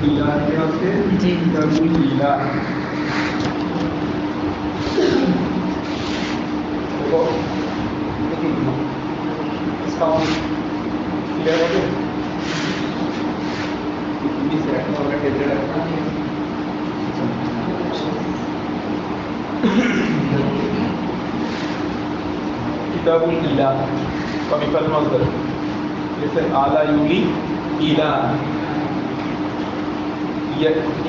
জি কিতাবুল ইলা কমিফাল মাসদার जैसे आला यूली ইলা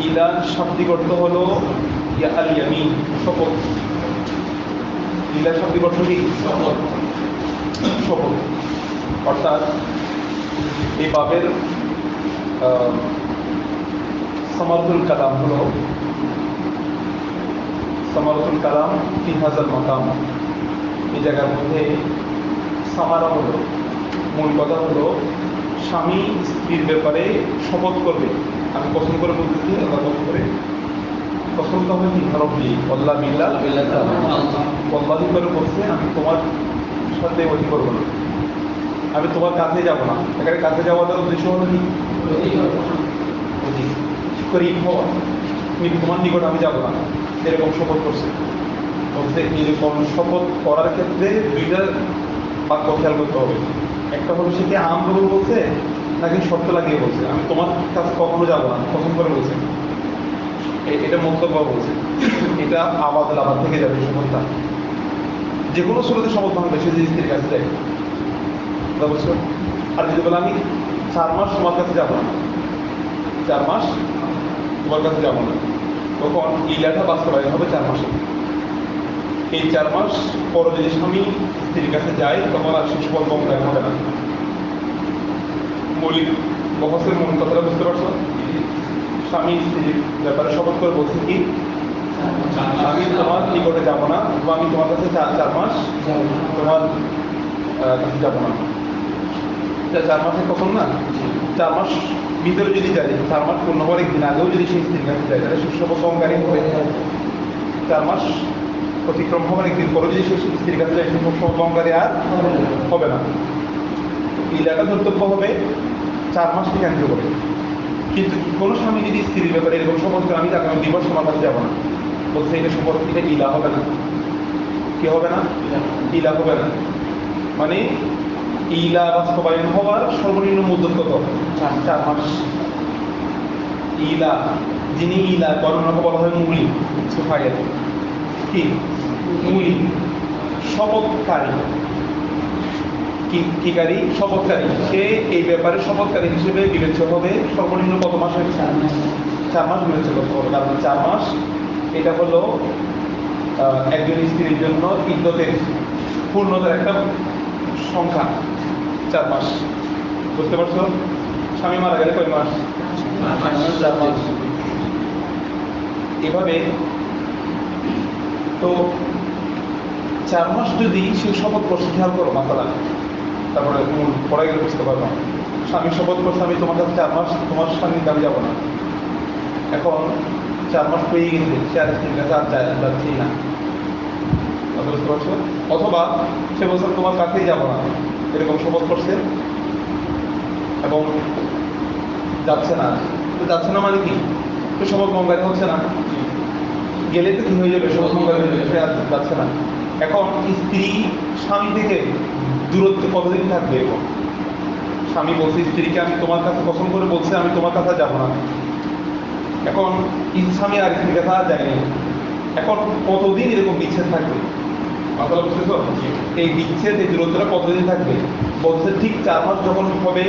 ইলা শাব্দিক অর্থ হলো ইয়া আল ইয়ামিন শপথ ইলা শাব্দিক অর্থ কি শপথ অর্থাৎ এই বাবের সামারতুল কালাম হলো সামারতুল কালাম 3000 মাকাম এই জায়গার মধ্যে সামারা হলো মূল কথা হলো স্বামী স্ত্রীর ব্যাপারে শপথ করবে আমি কসম করে বলতেছি আল্লাহ কসম করে কসমটা হবে কি রব্বি আল্লাহ বিল্লাহ আল্লাহ করে বলছে আমি তোমার সাথে ওই করবো না আমি তোমার কাছে যাব না এখানে কাছে যাওয়ার উদ্দেশ্য হলো কি করিব হওয়া তোমার নিকট আমি যাব না এরকম শপথ করছে বলছে এরকম শপথ করার ক্ষেত্রে দুইটা বাক্য খেয়াল করতে হবে একটা হলো সে কি আমভাবে বলছে নাকি শর্ত লাগিয়ে বলছে আমি তোমার কাছে কখনো যাবো না কখন করে বলছে এটা মন্তব্য বলছে এটা আবাদ আবাদ থেকে যাবে শপথটা যে কোনো শুরুতে শপথ ভাঙবে সে যে স্ত্রীর কাছে যায় বুঝছো আর যদি বলে আমি 4 মাস তোমার কাছে যাবো না 4 মাস তোমার কাছে যাবো না তখন ইলাটা বাস্তবায়ন হবে 4 মাসে এই 4 মাস পরে যদি স্বামী স্ত্রীর কাছে যায় তখন আর সে শপথ ভঙ্গ হবে না মৌলিক বহসের মূল কথাটা বুঝতে পারছো স্বামী স্ত্রীর ব্যাপারে শপথ করে বলছে কি আমি তোমার নিকটে যাবো না বা আমি তোমার কাছে 4 মাস তোমার কাছে যাবো না 4 মাসের কখন না 4 মাস ভিতরে যদি যায় 4 মাস পূর্ণ হওয়ার একদিন আগেও যদি সেই স্ত্রীর কাছে যায় তাহলে শপথ ভঙ্গকারী হবে 4 মাস অতিক্রম হওয়ার একদিন পরে যদি সেই স্ত্রীর কাছে যায় শপথ ভঙ্গকারী আর হবে না ইলাকা ধর্তব্য হবে 4 মাসকে কেন্দ্র করে কিন্তু কোনো স্বামী যদি স্ত্রীর ব্যাপারে এরকম শপথ করে আমি তাকে দিবস তোমার কাছে যাবো না বলছে এটা শপথ এটা ইলা হবে না কি হবে না ইলা হবে না মানে ইলা বাস্তবায়ন হওয়ার সর্বনিম্ন মুদ্দত কত 4 মাস ইলা যিনি ইলা বর্ণনা বলা হয় মুলি সুফাইয়া কি মুলি শপথকারী কিকারী শপথকারী সে এই ব্যাপারে শপথকারী হিসেবে বিবেচ্য হবে সর্বনিম্ন কত মাস হয় 4 মাস বিবেচ্য করতে হবে কারণ 4 মাস এটা হলো একজন স্ত্রীর জন্য ইদ্যতের পূর্ণতার একটা সংখ্যা 4 মাস বুঝতে পারছো স্বামী মারা গেলে কয় মাস 4 মাস এভাবে তো 4 মাস যদি সে শপথ করছে খেয়াল করো মাতালা তারপরে মূল পড়ে গেলে বুঝতে পারবো স্বামী শপথ করছে আমি তোমার কাছে 4 মাস তোমার স্বামীর কাছে যাবো না এখন 4 মাস পেয়ে গেছে সে আর স্ত্রীর কাছে আর যাচ্ছেই না বুঝতে পারছো অথবা সে বলছে তোমার কাছেই যাবো না এরকম শপথ করছে এবং যাচ্ছে না তো যাচ্ছে না মানে কি তো শপথ ভঙ্গকারী হচ্ছে না গেলে তো কি হয়ে যাবে শপথ ভঙ্গকারী হয়ে যাবে সে আর যাচ্ছে না এখন স্ত্রী স্বামী থেকে দূরত্ব কতদিন থাকবে এখন স্বামী বলছে স্ত্রীকে আমি তোমার কাছে পছন্দ করে বলছে আমি তোমার কাছে যাবো না এখন স্বামী আর স্ত্রীর কাছে আর যায়নি এখন কতদিন এরকম বিচ্ছেদ থাকবে মাথাটা বুঝতেছ এই বিচ্ছেদ এই দূরত্বটা কতদিন থাকবে বলছে ঠিক 4 মাস যখন হবে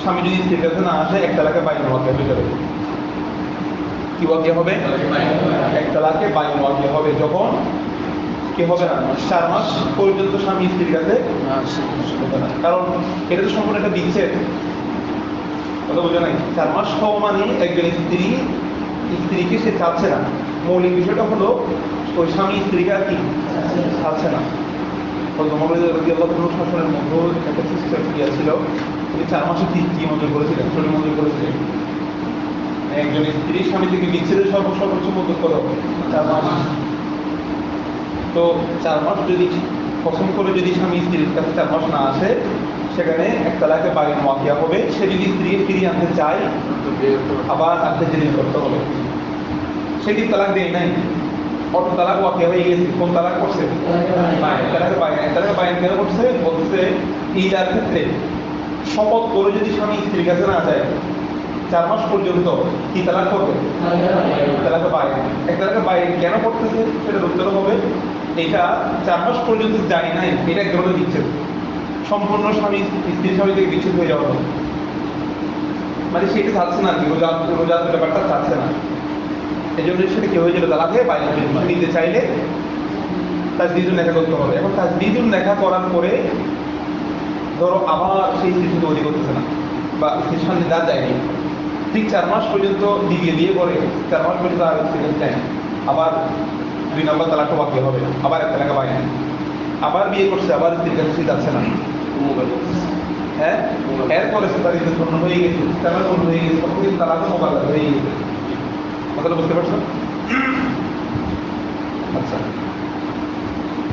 স্বামী যদি স্ত্রীর কাছে না আসে এক তালাকে বাইন ওয়াকিয়া হয়ে যাবে কি ওয়াকিয়া হবে এক তালাকে বাইন ওয়াকিয়া হবে যখন কি হবে না 4 মাস পর্যন্ত স্বামী স্ত্রীর কাছে কারণ এটা তো সম্পূর্ণ একটা বিচ্ছেদ কথা বোঝা নাই 4 মাস হওয়া মানে একজন স্ত্রীকে সে চাচ্ছে না মৌলিক বিষয়টা হলো ওই স্বামী স্ত্রীকে আর কি চাচ্ছে না শাসনের মধ্যে একটা সিস্টেম ছিল উনি 4 মাসে কি মঞ্জুর করেছিলেন শরীর মঞ্জুর করেছিলেন একজন স্ত্রী স্বামী থেকে বিচ্ছেদের সর্বোচ্চ মধ্যে করো 4 মাস তো 4 মাস যদি পছন্দ করে যদি স্বামী স্ত্রীর কাছে 4 মাস না আসে সেখানে এক তালাকে বাইন ওয়াকিয়া হবে। সে যদি স্ত্রীকে ফিরিয়ে আনতে চায় আবার আনতে জেদিন করতে হবে। সে কি তালাক দেয় নাই, অটো তালাক ওয়াকিয়া হয়ে গেছে। কোন তালাক করছে? তালাকে বাইন। তালাকে বাইন কেন করছে? বলছে ঈদার ক্ষেত্রে শপথ করে যদি স্বামী স্ত্রীর কাছে না যায় 4 মাস পর্যন্ত কি তালাক করবে? তালাকে বাইন। এক তালাকে বাইন কেন করতেছে সেটার উত্তর হবে এটা 4 মাস পর্যন্ত যায় নাই, এটা এক ধরনের বিচ্ছেদ, সম্পূর্ণ স্বামী স্ত্রীর স্বামী থেকে বিচ্ছেদ হয়ে যাওয়া, মানে সেটা চাচ্ছে না আর কি, রোজা ব্যাপারটা চাচ্ছে না। এই জন্য সেটা কি হয়ে যাবে? তালাকে বাইন নিতে চাইলে তার দ্বিজন দেখা করতে হবে। এখন তার দ্বিজন দেখা করার পরে ধরো আবার সেই স্ত্রী তৈরি করতেছে না বা স্ত্রীর সামনে দাঁড় যায়নি, ঠিক 4 মাস পর্যন্ত দিয়ে পরে 4 মাস পর্যন্ত আর স্ত্রীর চায়, আবার 2 নম্বর তালাকটা বাকি হবে, আবার এক তালাকা বাইন, আবার বিয়ে করছে, আবার স্ত্রীর কাছে সে যাচ্ছে না। হ্যাঁ, এরপরে সে তার ইজ্জত পূর্ণ হয়ে গেছে, তালাক পূর্ণ হয়ে গেছে, তখন কিন্তু তালাকও মোকাবিলা হয়ে গেছে। কথাটা বুঝতে পারছো? আচ্ছা,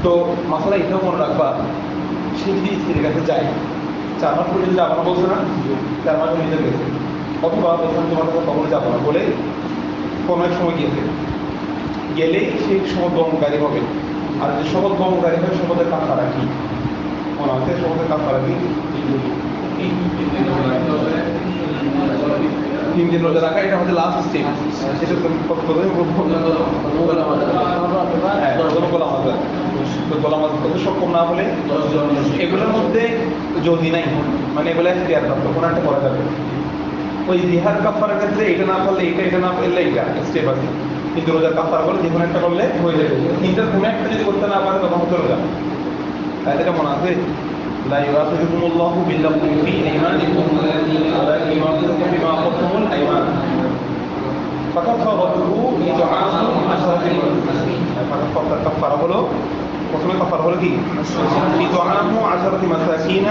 তো মাসালা এটাও মনে রাখবা, সে যদি স্ত্রীর কাছে যায় 4 মাস পর্যন্ত যাবো না বলছে না, 4 মাস হয়ে গেছে, অথবা বলছেন তোমার কাছে কখনো যাবো না বলে কোনো এক সময় গিয়েছে, গেলেই সে শপথ ভঙ্গকারী হবে। আর যে শপথ ভঙ্গকারী হয় শপথের কাফারা কি মনে হচ্ছে? শপথের কাফারা কি? 3 দিন রোজা রাখা, এটা হচ্ছে লাস্ট স্টেপ। সেটা গোলামাজ করতে সক্ষম না হলে এগুলোর মধ্যে যদি নাই, মানে এগুলো এখতিয়ার প্রাপ্ত কোনো একটা করা যাবে। ওই জিহার কাফারার ক্ষেত্রে এটা না পারলে এটা না পারলে এটা স্টেপ আছে, কিন্তু রোজার কাফারা করলে যে কোনো একটা করলে হয়ে যাবে। তিনটার কোনো একটা যদি করতে না পারে তখন হতে রোজা। তাই এটা মনে আছে? لا يؤاخذكم الله باللغو في أيمانكم ولكن يؤاخذكم بما عقدتم الأيمان فكفارته إطعام 10 مساكين। কাফারা হলো, প্রথমে কাফারা হলো কি? إطعام 10 مساكين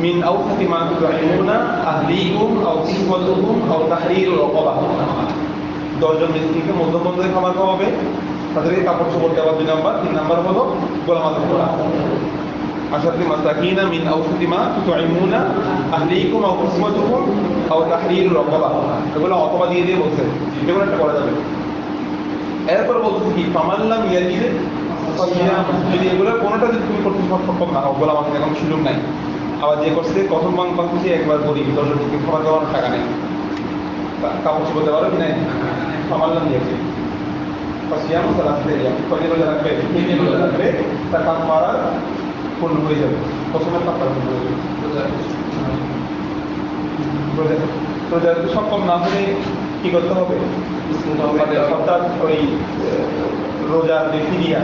من أوسط ما تطعمون أهليكم أو كسوتهم أو تحرير رقبة। 10 জন ব্যক্তিকে মধ্যপন্থায় খাবার খাওয়াবে, তাদেরকে কাপড় চোপড় দেওয়া 2 নম্বর। 3 নম্বর হলো গোলাম আদর করা। 10 مساكين من أوسط ما تطعمون أهليكم أو كسوتهم أو تحرير رقبة। এগুলো অথবা দিয়ে বলছে, যেগুলো একটা করা যাবে। এরপর বলছে কি ফামান লাম ইয়াজিদ ফাসিয়াম, যদি এগুলো কোনোটা যদি তুমি করতে সক্ষম না হও, গোলাম আদর এখন সুযোগ নাই। আবার যে করছে প্রথম বাংলাদেশে একবার গরিব 10 জনকে খাবার দেওয়ার টাকা নেই, কাপড় চোপড় দেওয়ার কি নাই, ফামান লাম ইয়াজিদ ফাসিয়াম সালাসা আইয়াম, কয়দিন রোজা রাখবে? 3 দিন রোজা রাখবে, তার কাফারা পূর্ণ হয়ে যাবে। প্রথমে কাফারা পূর্ণ হয়ে যাবে। রোজা রাখতে সক্ষম না হলে কি করতে হবে? অর্থাৎ ওই রোজার যে ফিরিয়া,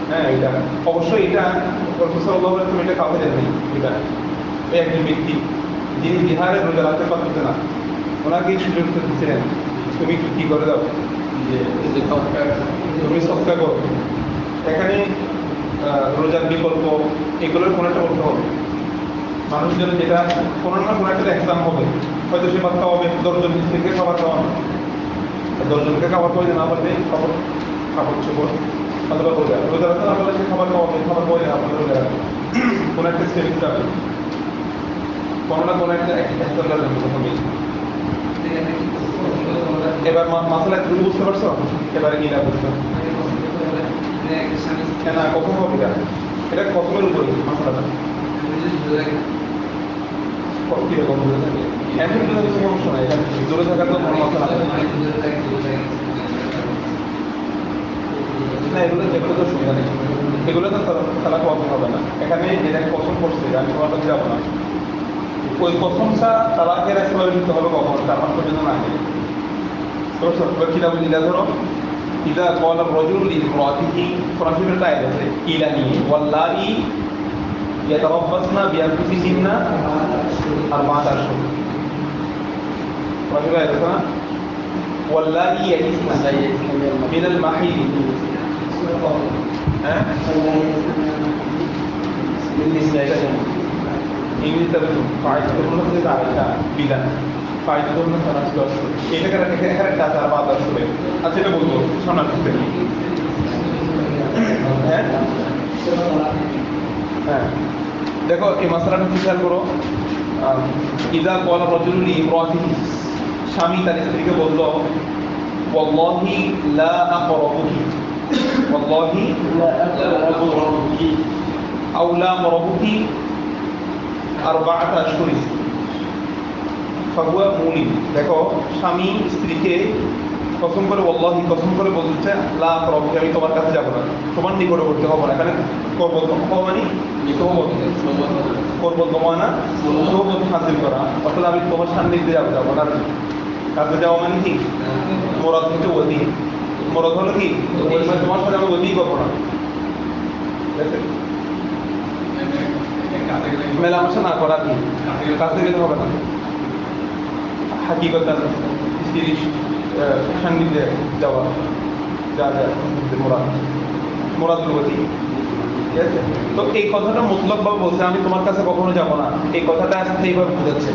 হ্যাঁ এটা অবশ্যই এটা তুমি এটা কাউকে দেন নেই। এটা একজন ব্যক্তি যিনি বিহারে রোজা রাখতে পারতেছে না, ওনাকে সুযোগ দিচ্ছিলেন তুমি কি করে দাও, তুমি সৎকা করো। এখানে রোজার বিকল্প এগুলোর কোনো একটা করতে হবে। মানুষজন যেটা কোনো না কোনো একটা এক্সাম হবে, হয়তো সে ভাত খাওয়াবে 10 জন থেকে খাবার খাওয়ানো, 10 জনকে খাবার খাওয়াইতে না পারলে কাপড় চোপড় অথবা রোজা রাখতে না পারলে সে খাবার খাওয়াবে, খাবার খাওয়াই আপনাদের রোজা রাখবে, কোনো একটা স্টেপ দিতে হবে, কোনো না কোনো একটা প্রথমে। এবার মাসালা তুমি বুঝতে পারছো? এবারে কি না বুঝতে না কখন হবে এটা কখমের উপরে মাসালাটা কিরকম দূরে থাকে, এখন কিন্তু সমস্যা নাই, এখানে দূরে থাকার তো কোনো মাসালা না, এগুলো যেগুলো তো সুবিধা নেই, এগুলো তো তারা কখন হবে না। এখানে যেটাকে পছন্দ করছে আমি তোমার কাছে যাবো না, ওই প্রথমটা তালাকের একেবারে নিতে হবে কখন? 4 মাস পর্যন্ত না গেলে। কিনা বুঝি ধরো إذا قال الرجل لامرأته فرجل الآية إلهي واللائي يتربصن بأنفسهن 4 أشهر. فرجل الآية واللائي يئسن من المحيض من نسائكم إن ارتبتم فعدتهن 13 بلا ফায়দাগুলো সারাচ্ছিল এখানে টাকা 5 আসবে। আচ্ছা এটা বলবো শোনার ক্ষেত্রে হ্যাঁ হ্যাঁ দেখো এই মাসালাটা খেয়াল করো। ইদা ক্বালা রাজুলুন লিইমরাতিহি, স্বামী তার স্ত্রীকে বলল ওয়াল্লাহি লা আকরাবুকি, ওয়াল্লাহি লা আকরাবুকি আও লা আমরাবুকি আরবাআতা আশহুরিন ফাহুয়া মুলিম। দেখো স্বামী স্ত্রীকে কসম করে ওয়াল্লাহি কসম করে বলছে লা আকরাবুকি, আমি তোমার কাছে যাব না, তোমার নিকটবর্তী হব না। এখানে করবো মানে করবো তোমানা সোহবত হাসিল করা, অর্থাৎ আমি তোমার সান্নিধ্যে যাবো না। কাছে যাওয়া মানে কি মোরাদ হচ্ছে ওদি, মোরাদ হলো কি তোমার সাথে আমি ওদি করবো না, মেলামেশা না করা কি কাছে গেলে হবে না। হাকিকত স্ত্রীর সান্নিধ্যে যাওয়া, যা যা মোরাদুল ওদি, ঠিক আছে। তো এই কথাটা মুতলকভাবে বলছে আমি তোমার কাছে কখনো যাব না, এই কথাটা আসতে এইভাবে বোঝাচ্ছে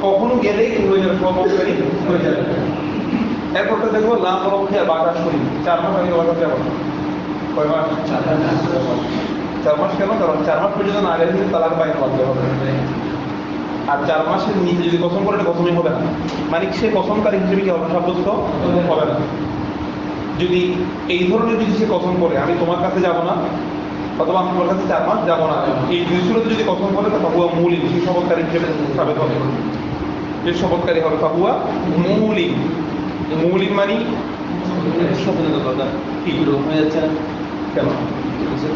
কখনো গেলেই কি হয়ে যাবে, সর্বকারী হয়ে যাবে। এরপরটা দেখবো লাভ রক্ষে আর বাতাস করি 4 মাস আমি তোমার কাছে যাবো না। কয় মাস? 4 মাস। কেন? কারণ 4 মাস পর্যন্ত না গেলে কিন্তু তালাক বাইরে বাধ্য হবে। আর 4 মাসের নিচে যদি কসম করে এটা কসমই হবে না, মানে সে কসমকারী হিসেবে কি হবে সাব্যস্ত হবে না। যদি এই ধরনের যদি সে কসম করে আমি তোমার কাছে যাব না অথবা আমি তোমার কাছে 4 মাস যাবো না, এই দুই সুরতে যদি কসম করে তো ফাহুয়া মৌলিক, সে শপথকারী হিসেবে সাবেত হবে, যে শপথকারী হবে ফাহুয়া মৌলিক। মৌলিক মানে স্বপ্নের কথা কি হয়ে যাচ্ছে না কেন?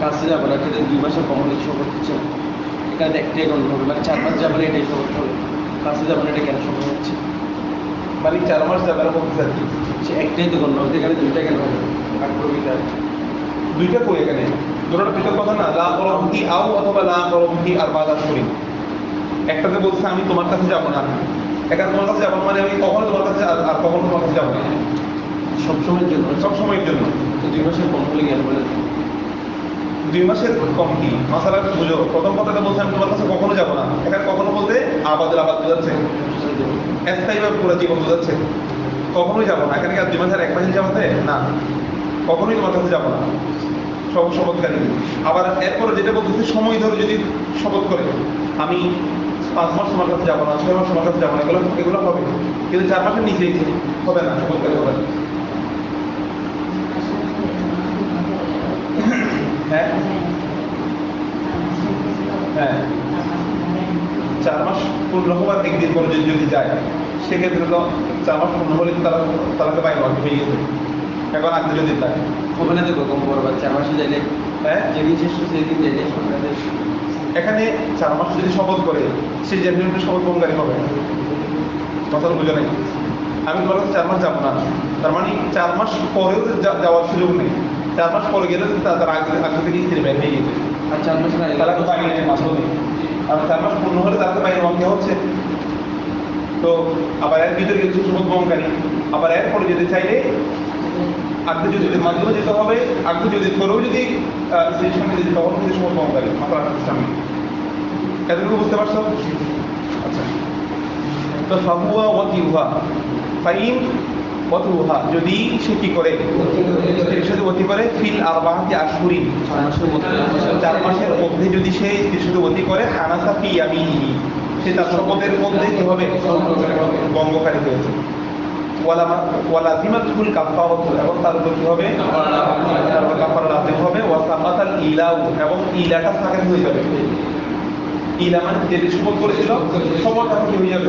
কাছে যাবো না, 2 মাসের কমন শপথ হচ্ছে না, এখানে একটাই গণ্য হবে, মানে 4 মাস যাবে না এটাই শপথ হবে, কাছে যাবো না এটা কেন শপথ হচ্ছে? মানে 4 মাস যাবে না বলতে চাচ্ছি, সে একটাই তো গণ্য হবে, এখানে 2টা কেন হবে? দুইটা কই এখানে দুটোটা পৃথক কথা না। লা করবি আও অথবা লা করবি আর বাদাস করি, একটাতে বলছে আমি তোমার কাছে যাব না, এখানে তোমার কাছে যাবো না মানে আমি কখনো তোমার কাছে আর কখনো তোমার কাছে যাবো না, সবসময়ের জন্য, সব সময়ের জন্য। তো 2 মাসের কম হলে গেল বলে 2 মাসের কম কি মাসালা বুঝো। প্রথম কথাটা বলছে আমি তোমার কাছে কখনো যাবো না, এখানে কখনো বলতে আবাদের আবাদ বোঝাচ্ছে, স্থায়ীভাবে পুরো জীবন বোঝাচ্ছে। কখনোই যাবো না, এখানে কি আর 2 মাসের 1 মাসের যাবো না, কখনোই তোমার কাছে যাবো না সব শপথকারী। আবার এরপরে যেটা বলতেছে সময় ধরে যদি শপথ করে আমি 5 মাস তোমার কাছে যাবো না, 6 মাস তোমার কাছে যাবো না, এগুলো হবে, কিন্তু 4 মাসের নিচেই হবে না, শপথকারী হবে না। হ্যাঁ হ্যাঁ 4 মাস পূর্ণ হওয়ার একদিন পরে যদি যায় সেক্ষেত্রে তো 4 মাস পূর্ণ হলে তালাকে বাইরে হয়ে গেছে। এখন আগে যদি যায় হবে না, দেখো কম বড় বা 4 মাসে যাইলে হ্যাঁ যেদিন শেষ হচ্ছে সেদিন যাইলে এখানে 4 মাস যদি শপথ করে সে জেনুইনলি শপথ ভঙ্গকারী হবে, কথা বুঝে নেই। আমি তোমার কাছে 4 মাস যাবো না, তার মানে 4 মাস পরেও যাওয়ার সুযোগ নেই। 4 মাস পরে গেলে তার আগে থেকে স্ত্রী বাইরে হয়ে গেছে, আর 4 মাস না তালাকে বাইরে মাধ্যমে। আর 4 মাস পূর্ণ হলে তাকে বাইরে মাধ্যমে হচ্ছে। তো আবার এর ভিতরে কিছু শপথ ভঙ্গকারী, আবার এরপরে যেতে চাইলে আগে যদি মাধ্যমে যেতে হবে, আগে যদি করেও যদি স্ত্রীর সঙ্গে যদি তখন কিন্তু শপথ ভঙ্গকারী মাত্র স্বামী। এতটুকু বুঝতে পারছো? আচ্ছা, তো ফাহুয়া ওয়াতিউহা ফাইন ওয়াতিউহা যদি সে কি করে স্ত্রীর সাথে ওয়াতি করে ফিল আরবাআতি আশহুরিন 4 মাসের মধ্যে যদি সে স্ত্রীর সাথে ওয়াতি করে হানাসা ফি ইয়ামিনিহি সে তার শপথের মধ্যে কি হবে ভঙ্গকারী হয়েছে। ওয়ালাজিমাতুল কাফারাতু এবং তার উপর কি হবে কাফারা লাজিম হবে। ওয়া সাকাতাল ইলাউ এবং ইলাটা সাকিত হয়ে যাবে। ইলা মানে যে শপথ করেছিল শপথ এখন কি হয়ে যাবে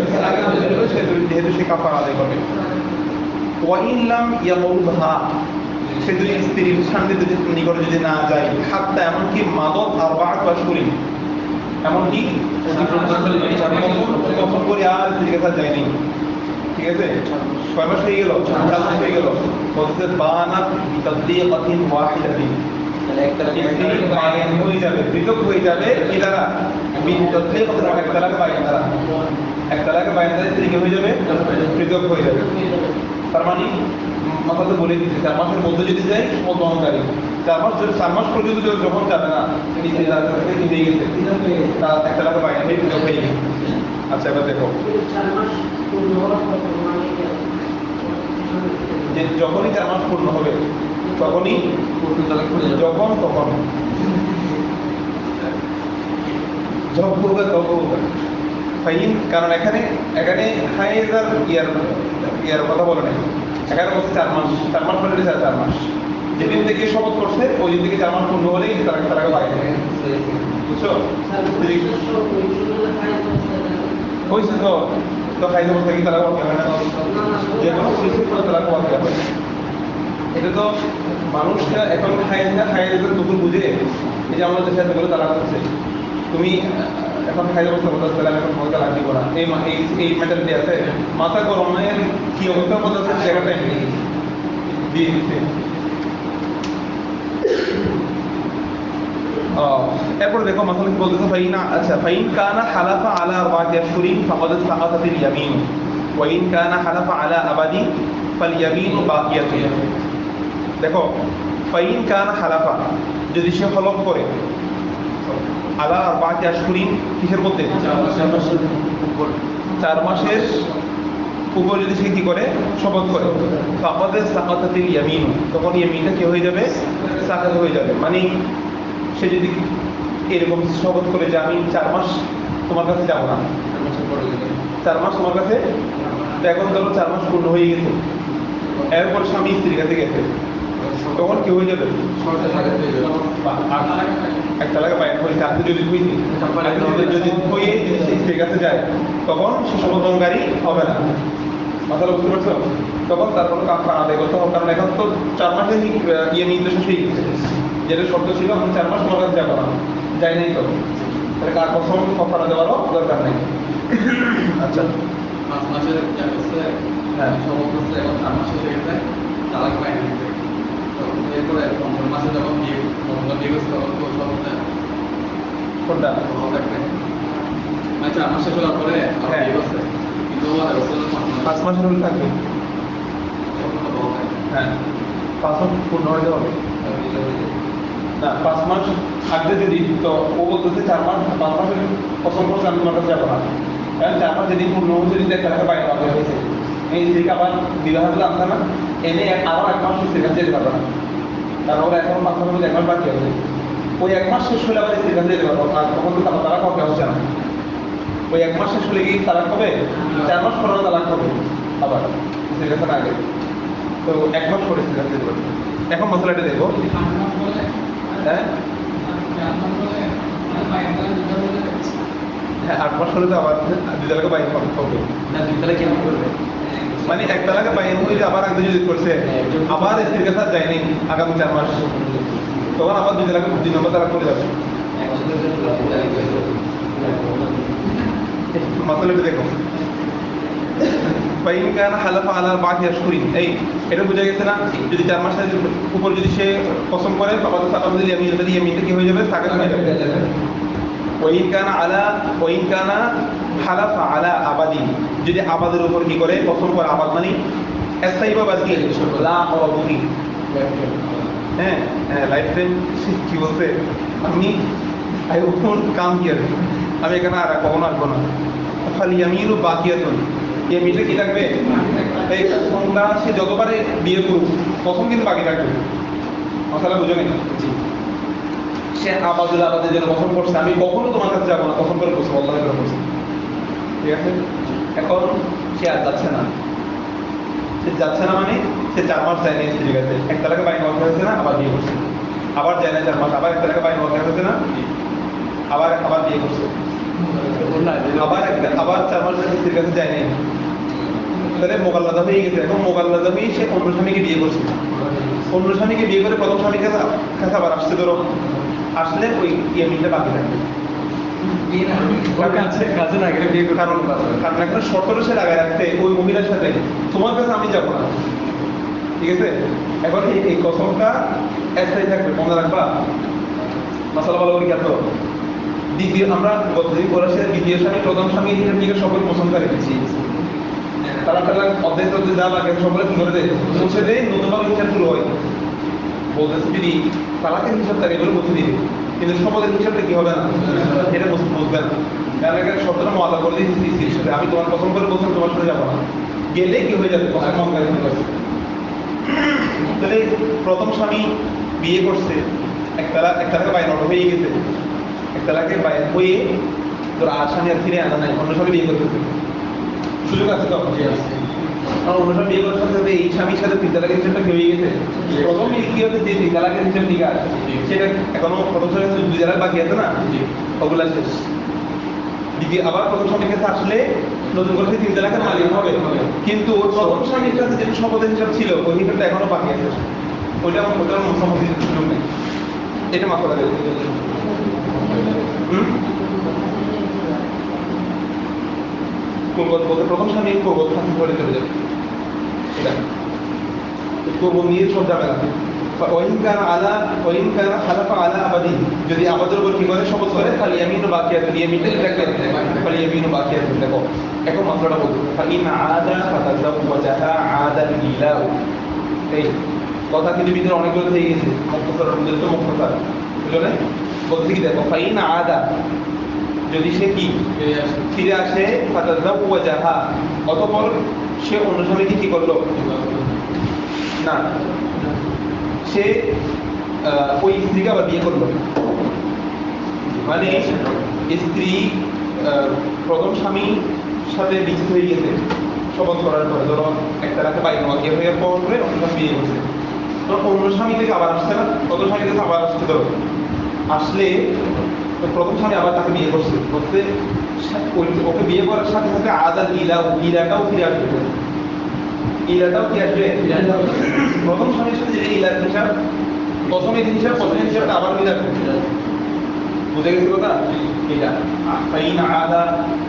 যেহেতু সে কাফারা আদায় করবে। ওয়া ইন লাম ইয়ামুরহা সে যদি স্ত্রীর সান্নিধ্যে নিকটে যদি না যায় হাত্তা এমনকি মাদত আরবাআত আশহুরিন এমনকি কখন করে আর স্ত্রীর কাছে যায়নি, ঠিক আছে 6 মাস হয়ে গেল 4 মাস হয়ে গেল বলতে বানাত বিতাদলিকাতিন ওয়াহিদাতিন হয়ে যাবে পৃথক হয়ে যাবে কি দ্বারা বিতাদলিকাতিন এক তালাক বাইন দ্বারা, এক তালাক বাইন দ্বারা স্ত্রীকে হয়ে যাবে পৃথক হয়ে যাবে। তার মানে মাথাতে বলে দিচ্ছে 4 মাসের মধ্যে যদি যায় সমদমকারী 4 মাস পর্যন্ত যখন যাবে না নিজে তার কাছে নিয়ে গেছে তার এক তালাক বাইন হয়ে পৃথক হয়ে গেছে। আচ্ছা এবার দেখো যে যখনই 4 মাস পূর্ণ হবে তখনই যখন তখন জব করবে তব করবে ফাইন, কারণ এখানে এখানে হাইজার ইয়ার ইয়ার কথা বলে নাই, এখানে বলছে 4 মাস পরে 4 মাস যেদিন থেকে শপথ করছে ওই দিন থেকে 4 মাস পূর্ণ হলেই তারা বাইরে, বুঝছো? হয়েছে তো, তো হাইজ অবস্থা কি তারা করতে হয় না, যে কোনো পরিস্থিতি করে তারা করতে হবে। এটা তো মানুষকে এখন হাইজের দুপুর বুঝে, এই যে আমাদের দেশে এতগুলো তারা করছে, তুমি এখন খাই অবস্থা বলতে তাহলে আমি এখন মজা লাগবে না, এই মেন্টালিটি আছে, মাথা গরম নয়, কি অবস্থা বলতে জায়গাটাই দিয়ে দিচ্ছে। এরপরে দেখো মাসালা কি বলতেছে, ফাইন আচ্ছা ফাইন কানা হালাফা আলা আরবাতি আশহুরিন ফাকাদ সাকাতাতিল ইয়ামিন ওয়া ইন কানা হালাফা আলা আবাদি ফালইয়ামিনু বাকিয়াতুন। দেখো ফাইন কানা হালাফা, যদি সে হলফ করে আলা আরবাতি আশহুরিন, কিসের মধ্যে? 4 মাসের উপর যদি সে কি করে শপথ করে, ফাকাদ সাকাতাতিল ইয়ামিন, তখন ইয়ামিনটা কি হয়ে যাবে? সাকাত হয়ে যাবে। মানে সে যদি এরকম শপথ করে যে আমি 4 মাস তোমার কাছে যাবো না, 4 মাস তোমার কাছে, এখন ধরো 4 মাস পূর্ণ হয়ে গেছে, এরপর স্বামী স্ত্রীর কাছে গেছে, তখন কি হয়ে যাবে? একটা লাগে বাইরে হয়েছে, আপনি যদি যদি হয়ে স্ত্রীর কাছে যায়, তখন সে শপথকারী হবে না। মাথাটা বুঝতে পারছো? তখন তার কোনো কাপড় আদায় করতে হবে, কারণ এখন তো 4 মাসের ইয়ে নির্দেশ হয়ে গেছে, যেটা শর্ত ছিল আমি 4 মাস তোমার কাছে যাবো না, যাই নাই তো, তাহলে কার কসম কফারা দেওয়ারও দরকার নেই। আচ্ছা 5 মাসের হ্যাঁ শপথ করছে, এখন 4 মাস হয়ে গেছে, তালাক পায় না, এরপরে 15 মাসে যখন বিয়ে করছে তখন তো শপথ কোনটা? থাকবে, মানে 4 মাস শেষ হওয়ার পরে আবার বিয়ে করছে, কিন্তু আমাদের 5 মাসের হলে থাকবে। হ্যাঁ 5 মাস পূর্ণ হয়ে যাবে না, 5 মাস আগে যদি, তো ও বলতেছে 4 মাস 5 মাসের কসম করছে আমি তোমার কাছে যাবো না, কারণ 4 মাস যেদিন পূর্ণ হচ্ছে যদি একটা বাইরে পাওয়া হয়েছে, এই স্ত্রীকে আবার বিবাহ করে আনতে না, এনে আরও 1 মাস স্ত্রীর কাছে যেতে পারবে না, তারপরে এখন 5 মাসের মধ্যে 1 মাস বাকি আছে, ওই 1 মাস শেষ হলে আবার স্ত্রীর কাছে যেতে পারবো, আর তখন তো তারা করতে হচ্ছে না, ওই 1 মাস শেষ হলে কি তালাক হবে? 4 মাস পরে তালাক হবে আবার স্ত্রীর কাছে না গেলে, তো 1 মাস পরে স্ত্রীর কাছে যেতে পারবে। এখন মশলাটা দেখো, হ্যাঁ হ্যাঁ 8 মাস হলে তো আবার 2 তালাকে বাইরে হবে না, 2 তালা কেমন করবে? মানে 1 তালাকে বাইরে হইলে আবার আগে যদি করছে, আবার স্ত্রীর কাছে যায়নি আগামী 4 মাস, তখন আবার 2 তালাকে 2 নম্বর তালাক করে যাবে। মশলাটা দেখো, ফাইন কানা হালাফা আলা বাকি আশহুরিন, এই এটা বোঝা গেছে না? যদি 4 মাসের উপর যদি সে কসম করে, ফাকাদ সাকাতাতিল ইয়ামিন, যদি ইয়ামিনটা কি হয়ে যাবে? সাকাত হয়ে যাবে। ওয়াইন কানা হালাফা আলা আবাদি, যদি আবাদের উপর কি করে কসম করে, আবাদ মানে স্থায়ী বা বাকি লা অবুকি, হ্যাঁ হ্যাঁ লাইফ টাইম, কি বলতে আমি কাম কি আছে, আমি এখানে আর কখনো আসবো না, খালি ইয়ামিনু বাকিয়াতুন, ইয়ামিনটা কি থাকবে? এই কসমটা সে যতবারে বিয়ে করুক কসম কিন্তু বাকি থাকবে। মশালা বুঝো নাকি? সে আবাদের জন্য কসম করছে আমি কখনো তোমার কাছে যাবো না, কসম করে বলছে, আল্লাহ করে বলছে, ঠিক আছে? এখন সে আর যাচ্ছে না, সে যাচ্ছে না মানে সে 4 মাস যায় না স্ত্রীর কাছে, 1 তালাকে বাইরে বলতে হয়েছে না, আবার বিয়ে করছে, আবার যায় না 4 মাস, আবার 1 তালাকে বাইরে বলতে হয়েছে না, আবার বিয়ে করছে, আবার 4 মাস স্ত্রীর কাছে যায় নাই, তাহলে মোগাল্লাদা হয়ে গেছে। এখন মোগাল্লাদা হয়ে সে অন্য স্বামীকে বিয়ে করছে, অন্য স্বামীকে বিয়ে করে প্রথম স্বামীর কাছে আবার আসছে, ধরো আসলে ওই ইয়ামিনটা বাকি থাকবে, কাজে না গেলে বিয়ে করতে কারণ একটা শর্ত সে লাগায় রাখতে ওই মহিলার সাথে, তোমার কাছে আমি যাবো না, ঠিক আছে? এখন এই কসমটা একটাই থাকবে, মনে রাখবা। মশালা ভালো করে খেয়াল করো। দ্বিতীয়, আমরা গতদিন বলেছি দ্বিতীয় স্বামী প্রথম স্বামী দিকে সকল পছন্দ করে গেছি, তারা অধ্যায় যা লাগে সকলে কি করে দেয়, মুছে দেয়, নতুনভাবে হিসাব শুরু হয়। বলতেছে যদি তালাকের হিসাব থাকে এগুলো মুছে দিবে, কিন্তু শপথের হিসাবটা কি হবে না, এটা বুঝবে না, কারণ এখানে শব্দটা মালা করে দিয়েছি স্ত্রীর সাথে, আমি তোমার পছন্দ করে বলছিলাম তোমার সাথে যাবো না, গেলে কি হয়ে যাবে, পছন্দ মনকারী হয়ে যাবে। তাহলে প্রথম স্বামী বিয়ে করছে, 1 তালাকে বাইরে হয়ে গেছে, 1 তালাকে বাইরে হয়ে তোর আসামি আর ফিরে আনা নাই, অন্য স্বামী বিয়ে করতে হবে। সুযোগ আছে তো? কারণ অন্য স্বামী বিয়ে করতে হবে, এই স্বামীর সাথে 3 তালাকের হিসাবটা কি হয়ে গেছে? প্রথম কি হচ্ছে যে 3 তালাকের হিসাব ঠিক আছে, সেটা এখনো প্রথম স্বামীর সাথে 2 তালাক বাকি আছে না, ওগুলা শেষ। আবার প্রথম স্বামীর কাছে আসলে নতুন করে 3 তালাকের মালিক হবে, কিন্তু ওর প্রথম স্বামীর কাছে যেটা শপথের হিসাব ছিল ওই হিসাবটা এখনো বাকি আছে, ওইটা মুসাফির সুযোগ নেই। এটা মাথা রাখবে। পূর্বত বলতে প্রথম স্বামী পূর্বত শাসন করে চলে যাবে, এটা পূর্ব নিয়ে সব যাবে না। যদি আবাদের উপর কি করে শপথ করে খালি ইয়ামিনু বাকিয়াত, ইয়ামিনটা দেখবে খালি ইয়ামিনু বাকিয়াত। দেখো এখন মাত্রাটা বলতে ফাইন আদা ফাতাজাওয়াজাহা আদা ইলাউ, এই কথা কিন্তু ভিতরে অনেকগুলো থেকে গেছে, মুক্তসারের মধ্যে তো মুক্তসার বুঝলে বলতে কি দেখো ফাইন আদা যদি সে কি ফিরে আসে ফাতাজাওয়াজাহা, অতঃপর সে অন্য স্বামীকে কি করলো না, সে ওই স্ত্রীকে আবার বিয়ে করলো। মানে স্ত্রী প্রথম স্বামীর সাথে বিচ্ছেদ হয়ে গেছে শপথ করার পরে, ধরো একটা রাতে বাইরে বিয়ে হয়ে পরে অন্য স্বামী বিয়ে করছে, তখন অন্য স্বামী থেকে আবার আসছে না, প্রথম স্বামী থেকে আবার আসছে, ধরো আসলে প্রথম স্বামী আবার তাকে বিয়ে করছে, বলতে ওকে বিয়ে করার সাথে সাথে আদা ইলাটাও ফিরে আসবে, ইলাটাও কি আসবে, প্রথম স্বামীর সাথে যে ইলার হিসাব প্রথম হিসাবটা আবার ফিরে আসবে। বুঝে গেছে কথা? এটা ফাইন আদা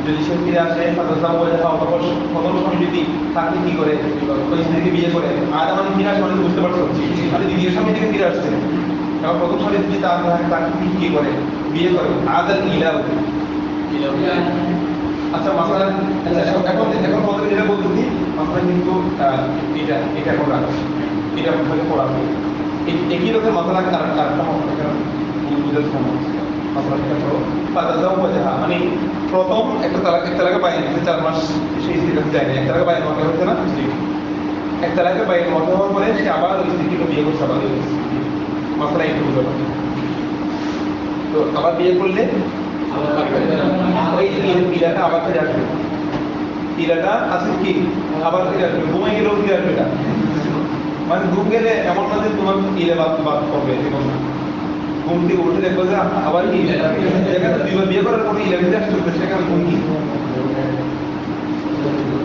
যদি সে ফিরে আসে প্রথম স্বামী যদি তাকে কি করে ওই স্ত্রীকে বিয়ে করে, আদা মানে ফিরে আসে মানে বুঝতে পারছো, মানে দ্বিতীয় স্বামী থেকে ফিরে আসছে, এবং প্রথম স্বামী যদি তাকে কি করে বিয়ে করে আদা ইলাও। আচ্ছা মাসালা এখন বলতে যেটা বলতেছি মাসালা কিন্তু এটা করা এটা আপনাকে পড়া হবে, একই রকম মাসালা কারণটা বুঝার সমস্যা। মাসালাটা হলো ফাতাজাওয়াজাহা মানে প্রথম একটা তালাকে বাইরে 4 মাস সেই স্ত্রীর কাছে যায় না, একটা তালাকে বাইরে মনে হচ্ছে না, একটা তালাকে বাইরে মনে হওয়ার পরে সে আবার ওই স্ত্রীকে বিয়ে করছে, আবার মাসালা একটু বুঝতে পারে। তো আবার বিয়ে করলে ওই ইলাটা আবার ফিরে আসবে, ইলাটা আছে কি আবার ফিরে আসবে, ঘুমাই গেলেও ফিরে আসবে এটা, মানে ঘুম গেলে এমন না যে তোমার ইলা বাদ করবে, এরকম না, ঘুম থেকে উঠে দেখবো যে আবার কি যেখানে 2 বার বিয়ে করার পরে ইলা ফিরে আসতে হবে, সেখানে ঘুম কি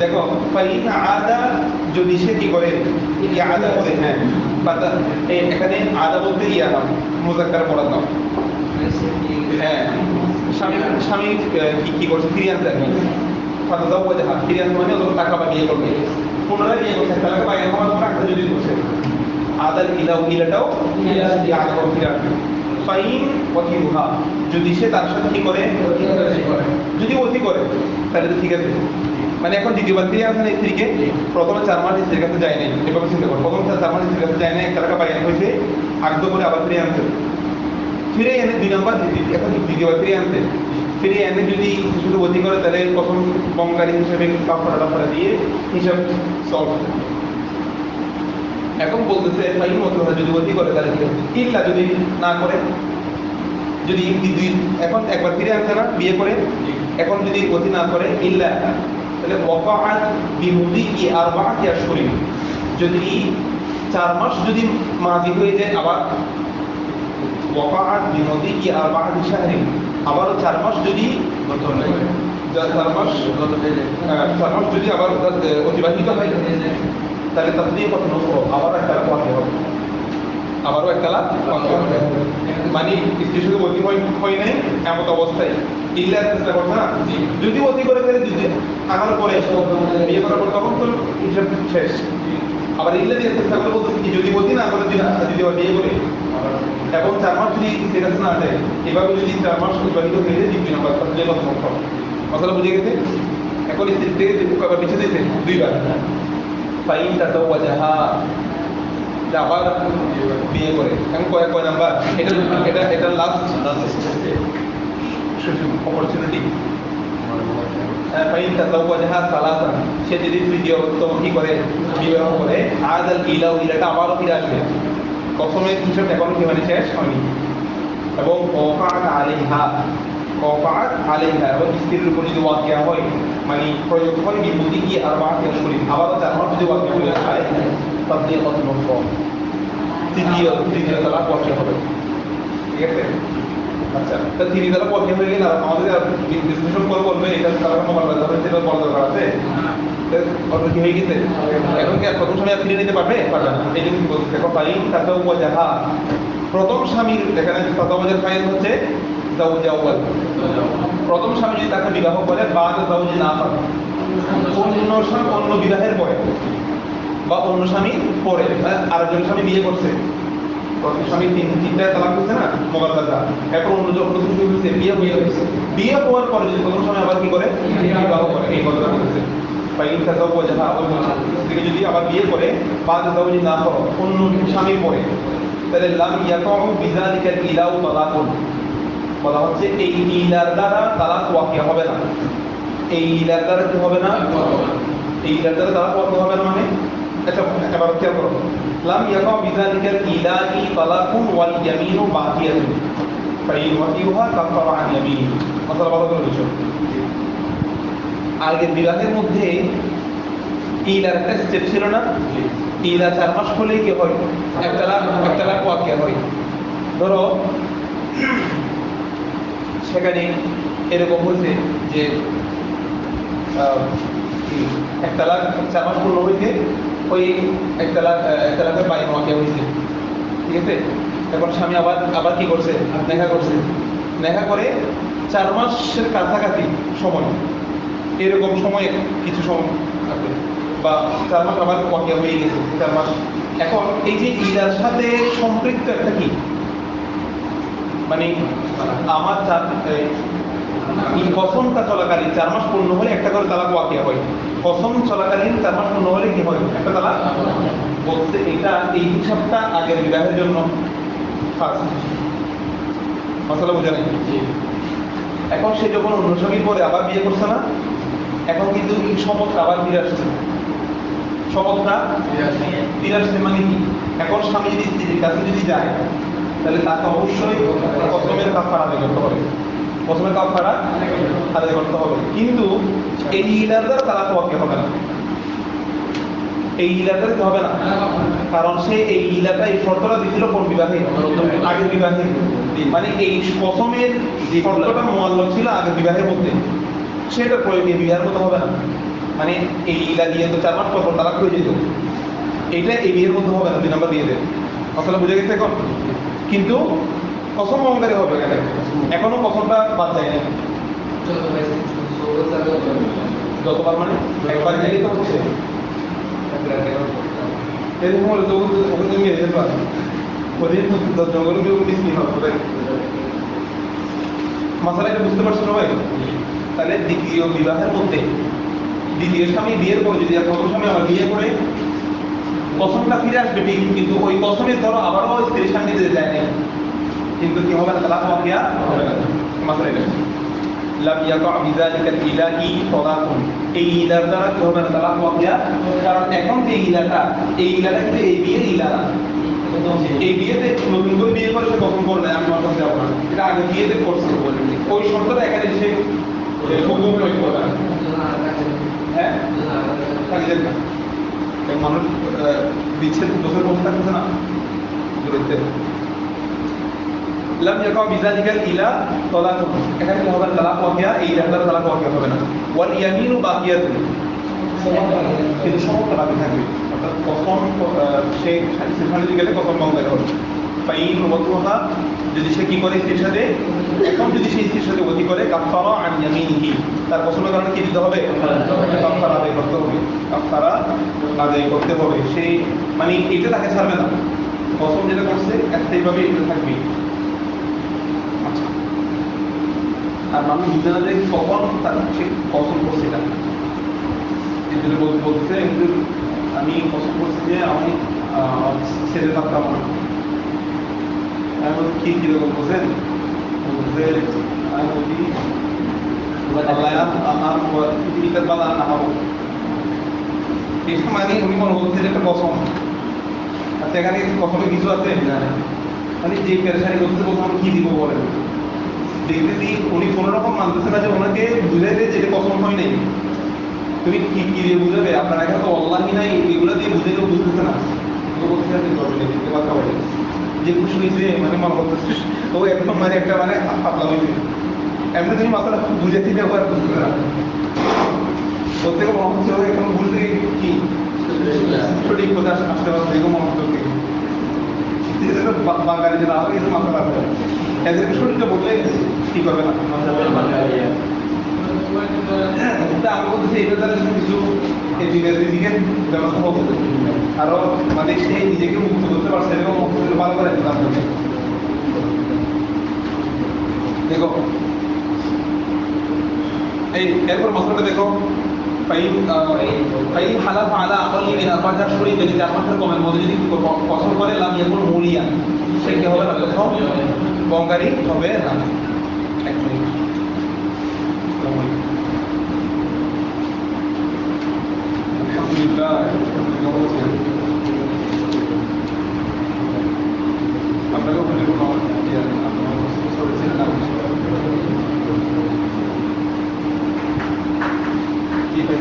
দেখো ফাইন আদা যদি সে কি করে আদা করে, হ্যাঁ এখানে আদা বলতে মুজাক্কার পড়া দাও, হ্যাঁ স্বামী কি করছে ফিরে আনতে আর কি, ফাতাজাওয়াজাহা ফিরে আনতে মানে ওদের টাকা বা বিয়ে করবে, পুনরায় বিয়ে করছে, তাকে বাইরে হওয়ার পর একটা যদি করছে আদার ইলাটাও আদা ফিরে আসবে। ফাইন ওয়াকিলুহা যদি সে তার সাথে কি করে যদি অতি করে তাহলে তো ঠিক আছে, মানে এখন দ্বিতীয়বার ফিরে আসেন স্ত্রীকে, প্রথমে 4 মাস স্ত্রীর কাছে যায় নাই, এভাবে চিন্তা করো, প্রথম 4 মাস স্ত্রীর কাছে যায় নাই, একটা টাকা বাইরে হয়েছে, আগ্রহ করে আবার ফিরে আনছে, ফিরে এনে 2 নম্বর এখন দ্বিতীয়বার ফিরে আনতে, ফিরে এনে যদি শুধু অতি করে তাহলে প্রথম বঙ্গালী হিসেবে কাপড়া দিয়ে হিসাব সলভ। এখন বলতেছে ফাইন মতো যদি অতি করে তাহলে কি হবে, ইল্লা যদি না করে, যদি এখন একবার ফিরে আনছে না বিয়ে করে, এখন যদি অতি না করে ইল্লা তাহলে ওয়াকাআত বিমুদিকি আরবাআতি আশহুরিন, যদি 4 মাস যদি মাজি হয়ে যায় আবার ওয়াকাআত বিমুদিকি আরবাআতি শাহরিন, আবার 4 মাস যদি 4 মাস যদি আবার অতিবাহিত হয় তাহলে তাসদিক কত নসব আবার একটা পড়তে হবে, আবারও একটা মানে স্ত্রীর সাথে অতি হয় নাই এমন অবস্থায় ইল্লা চেষ্টা করবে না, যদি অতি করে ফেলে যদি আনার পরে বিয়ে করার পর তখন তো হিসাব শেষ, আবার ইল্লা দিয়ে চেষ্টা করে বলতে কি যদি অতি না করে যদি বিয়ে করে এবং 4 মাস যদি স্ত্রীর কাছে না যায়, এভাবে যদি 4 মাস অতিবাহিত হয়ে যায় 2 নম্বর তাহলে কত সম্ভব মশলা বুঝে গেছে। এখন স্ত্রী থেকে আবার পিছিয়ে দিয়েছে 2 বার ফাইন তাজাওয়াজাহা আবার বিয়ে করে, এখন কয় নাম্বার এটা লাস্ট অপরচুনিটি। ফাইন তাজাওয়াজাহা সালাসান সে যদি তৃতীয়তম কি করে বিবাহ করে আদাল ইলাটা আবারও ফিরে আসবে, প্রথমে হিসাব এখনো কি মানে শেষ হয়নি, এবং ওয়াকাআত আলাইহা ওয়াকাত আলাইহা, এবং স্ত্রীর উপর যদি ওয়াকিয়া হয় মানে প্রয়োগ হয় বিপত্তি কি আর বাকি আসলে আবার চার মাস যদি ওয়াকিয়া হয়ে যায় তাহলে কত নম্বর তৃতীয় তালাক ওয়াকিয়া হবে। ঠিক আছে? আচ্ছা, তা তৃতীয় তালাক ওয়াকিয়া হয়ে গেলে আমাদের বিশ্লেষণ করে বলবে এটা তালাক মোবাইল ধরে যেটা বড় দরকার আছে কত কি হয়ে গেছে। এখন কি আর প্রথম স্বামী আর ফিরে নিতে পারবে? পারবে না। এই জন্য কি বলছে দেখো ভাই তাতে ওয়াজাহা প্রথম স্বামীর এখানে তাতাওয়াজের ফাইল হচ্ছে জাওজা আউয়াল। প্রথম স্বামী যদি তাকে বিবাহ করে বা জাওজি না পারে অন্য বিবাহের পরে বা অন্য স্বামী পরে আরেকজন স্বামী বিয়ে করছে, প্রথম স্বামী তিনটা তালাক হচ্ছে না মোগাল্লাদা, এখন অন্য যখন শুরু হয়েছে বিয়ে হয়ে গেছে, বিয়ে হওয়ার পরে যদি প্রথম স্বামী আবার কি করে বিবাহ করে, এই কথাটা বলছে ফাইন তাতাও ওয়াজাহা আউয়াল থেকে যদি আবার বিয়ে করে বা জাওজি না পারে অন্য স্বামীর পরে, তাহলে লাম ইয়াকাউ বিযালিকা ইলাউ তালাকুন, বলা হচ্ছে এই ইলার দ্বারা তালাক ওয়াকিয়া হবে না। এই ইলার দ্বারা কি হবে না? এই ইলার দ্বারা তালাক ওয়াকিয়া হবে না মানে এটা এবার কি করব, লাম ইয়াকাউ বিযালিকা ইলাহি তালাকুন ওয়াল ইয়ামিনু বাকিয়াতুন ফাইন ওয়াকিউহা কাফারা আন ইয়ামিনি। মাসালা ভালো করে বুঝো, আগের বিবাহের মধ্যে ইলার একটা স্টেপ ছিল না, ইলা 4 মাস হলেই কি হয় এক তালাক ওয়াকিয়া হয়। ধরো সেখানে এরকম হয়েছে যে এক তালাক 4 মাস পূর্ণ হয়েছে, ওই এক তালাকের বাইরে ওয়াকিয়া হয়েছে। ঠিক আছে? এখন স্বামী আবার কি করছে, নেহা করছে, নেহা করে 4 মাসের কাছাকাছি সময়, এরকম সময় কিছু সময় থাকবে বা 4 মাস আবার ওয়াকিয়া হয়ে গেছে 4 মাস। এখন এই যে ইলার সাথে সম্পৃক্ত একটা কি মানে আমার কসমটা চলাকালীন 4 মাস পূর্ণ হলে একটা করে তালাক ওয়াকিয়া হয়, কসম চলাকালীন 4 মাস পূর্ণ হলে কি হয় একটা তালাক বলতে। এটা এই হিসাবটা আগের বিবাহের জন্য ফার্স্ট মশলা বোঝা নেই। এখন সে যখন অন্য স্বামীর পরে আবার বিয়ে করছে না, এখন কিন্তু এই শপথটা আবার ফিরে আসছে, শপথটা ফিরে আসছে মানে কি, এখন স্বামী যদি স্ত্রীর কাছে যদি যায় তাহলে তাকে অবশ্যই প্রথমের কাফারা আদায় করতে হবে, প্রথমে কাফারা আদায় করতে হবে। কিন্তু এই ইলার দ্বারা তালাক ওয়াকিয়া হবে না, এই ইলার দ্বারা হবে না, কারণ সে এই ইলাটা এই শর্তটা দিছিল কোন বিবাহে, আগের বিবাহে। মানে এই প্রথমের যে শর্তটা মুআল্লাক ছিল আগের বিবাহের মধ্যে, সেটা প্রয়োগ এই বিবাহের মতো হবে না। মানে এই ইলা দিয়ে তো 4 মাস পর তালাক হয়ে যেত, এইটা এই বিয়ের মধ্যে হবে না, 2 নাম্বার দিয়ে দেয়। আসলে বুঝে গেছে এখন? কিন্তু কসম অহংকারী হবে এখানে, এখনো কসমটা বাদ যায় না। যতবার মানে একবার গেলেই তো হচ্ছে এরকম হলে ওকে তুমি মেরে যেতে পারো, ওদের জঙ্গলে কেউ মিসলি হবে। মশালা এটা বুঝতে পারছো না ভাই? তাহলে দ্বিতীয় বিবাহের মধ্যে দ্বিতীয় স্বামী বিয়ের পরে যদি প্রথম স্বামী আবার বিয়ে করে কসমটা ফিরে আসবে ঠিক, কিন্তু ওই কসমের ধরো আবারও স্ত্রীর স্বামী দিতে যায় না, কিন্তু কি হবে না, তালাক ওয়াকিয়া হবে না। মাসলা এটা লাম ইয়াকা বিযালিকা ইলাহি তালাকুন, এই ইলার দ্বারা কি হবে না তালাক ওয়াকিয়া। কারণ এখন যে ইলাটা, এই ইলাটা কিন্তু এই বিয়ের ইলা না, এই বিয়েতে নতুন করে বিয়ে করে সে কখন করবে আমি আমার কাছে যাবো না, এটা আগে বিয়েতে করছে ওই শর্তটা এখানে সে হুকুম প্রয়োগ করবে না। হ্যাঁ কাজের না মানুষ বিচ্ছেদ বছর বসে থাকছে না দূরত্বে। লাম ইয়াকা বিযালিকা ইলা তালাকুন, এখানে কি হবে তালাক ওয়াকিয়া, এই ইলার দ্বারা তালাক ওয়াকিয়া হবে না। ওয়াল ইয়ামিনু বাকিয়াতুন, কিন্তু সমস্ত বাকি থাকবে, অর্থাৎ কসম সে সেখানে গেলে কসম ভঙ্গের হবে। ফাইন ওয়াতুহা, যদি সে কি করে স্ত্রীর সাথে, এখন যদি সেই স্ত্রীর সাথে ওয়াতি করে কাফারা আন ইয়ামিনিহি, তার কসমের কারণে কি দিতে হবে, কাফারা আদায় করতে হবে, কাফারা আদায় করতে হবে। সেই মানে এটা তাকে ছাড়বে না, কসম যেটা করছে একটাইভাবে এটা থাকবে। আর মানুষ বুঝে না যে কখন তার সে কসম করছে, এটা বলছে আমি কসম করছি যে আমি ছেড়ে থাকতাম না। আমি বলছি কি কিরকম বলছেন, বলছে আমি বলি আমার পৃথিবীটার বালা না হবো, মানে উনি মনে বলছে যে একটা কসম। আচ্ছা এখানে কসমে কিছু আছে মানে যে পেরেশানি করতে কসম কি দিব বলেন, দেখতে দিই উনি কোনো রকম মানতেছে না যে ওনাকে বুঝাইতে যেটা পছন্দ হয় নাই। তুমি কি কি দিয়ে বুঝাবে? আপনার এখানে তো অল্লাহি নাই, এগুলো দিয়ে বুঝাইলেও বুঝতেছে না। তো বলতে চাচ্ছেন করবেন দেখতে কথা বলে যে খুশি হয়েছে মানে মনে করতেছে তো একদম মানে একটা মানে পাতলা হয়েছে। এমনি তুমি মাথাটা খুব বুঝে ঠিক ব্যবহার করতেছে না। প্রত্যেকে মনে হচ্ছে ও এখন ভুল থেকে কি সঠিক কথা আসতে পারছে এরকম মনে হচ্ছে ওকে। বাঙালি যে না হয় কিন্তু মাথা রাখবে এদেরকে শরীরটা বদলে গেছে, কি করবে না। আমি বলতেছি এটা দ্বারা কিছু দিকে ব্যবস্থা হবে আরো মানে সে নিজেকে মুক্ত করতে পারছে এবং মুক্ত ভালো করে দেখো এই এরপর মশলাটা দেখো ফাইন হালাফ আলা আকলি মিন আরবা'আ শরীক যদি চার মাসের কমের মধ্যে যদি কসম করে লাম ইয়াকুন মুরিয়া সে কি হবে না প্রথম বঙ্গারি হবে না। এক মিনিট আলহামদুলিল্লাহ আপনাকে বলে কোনো কি পাই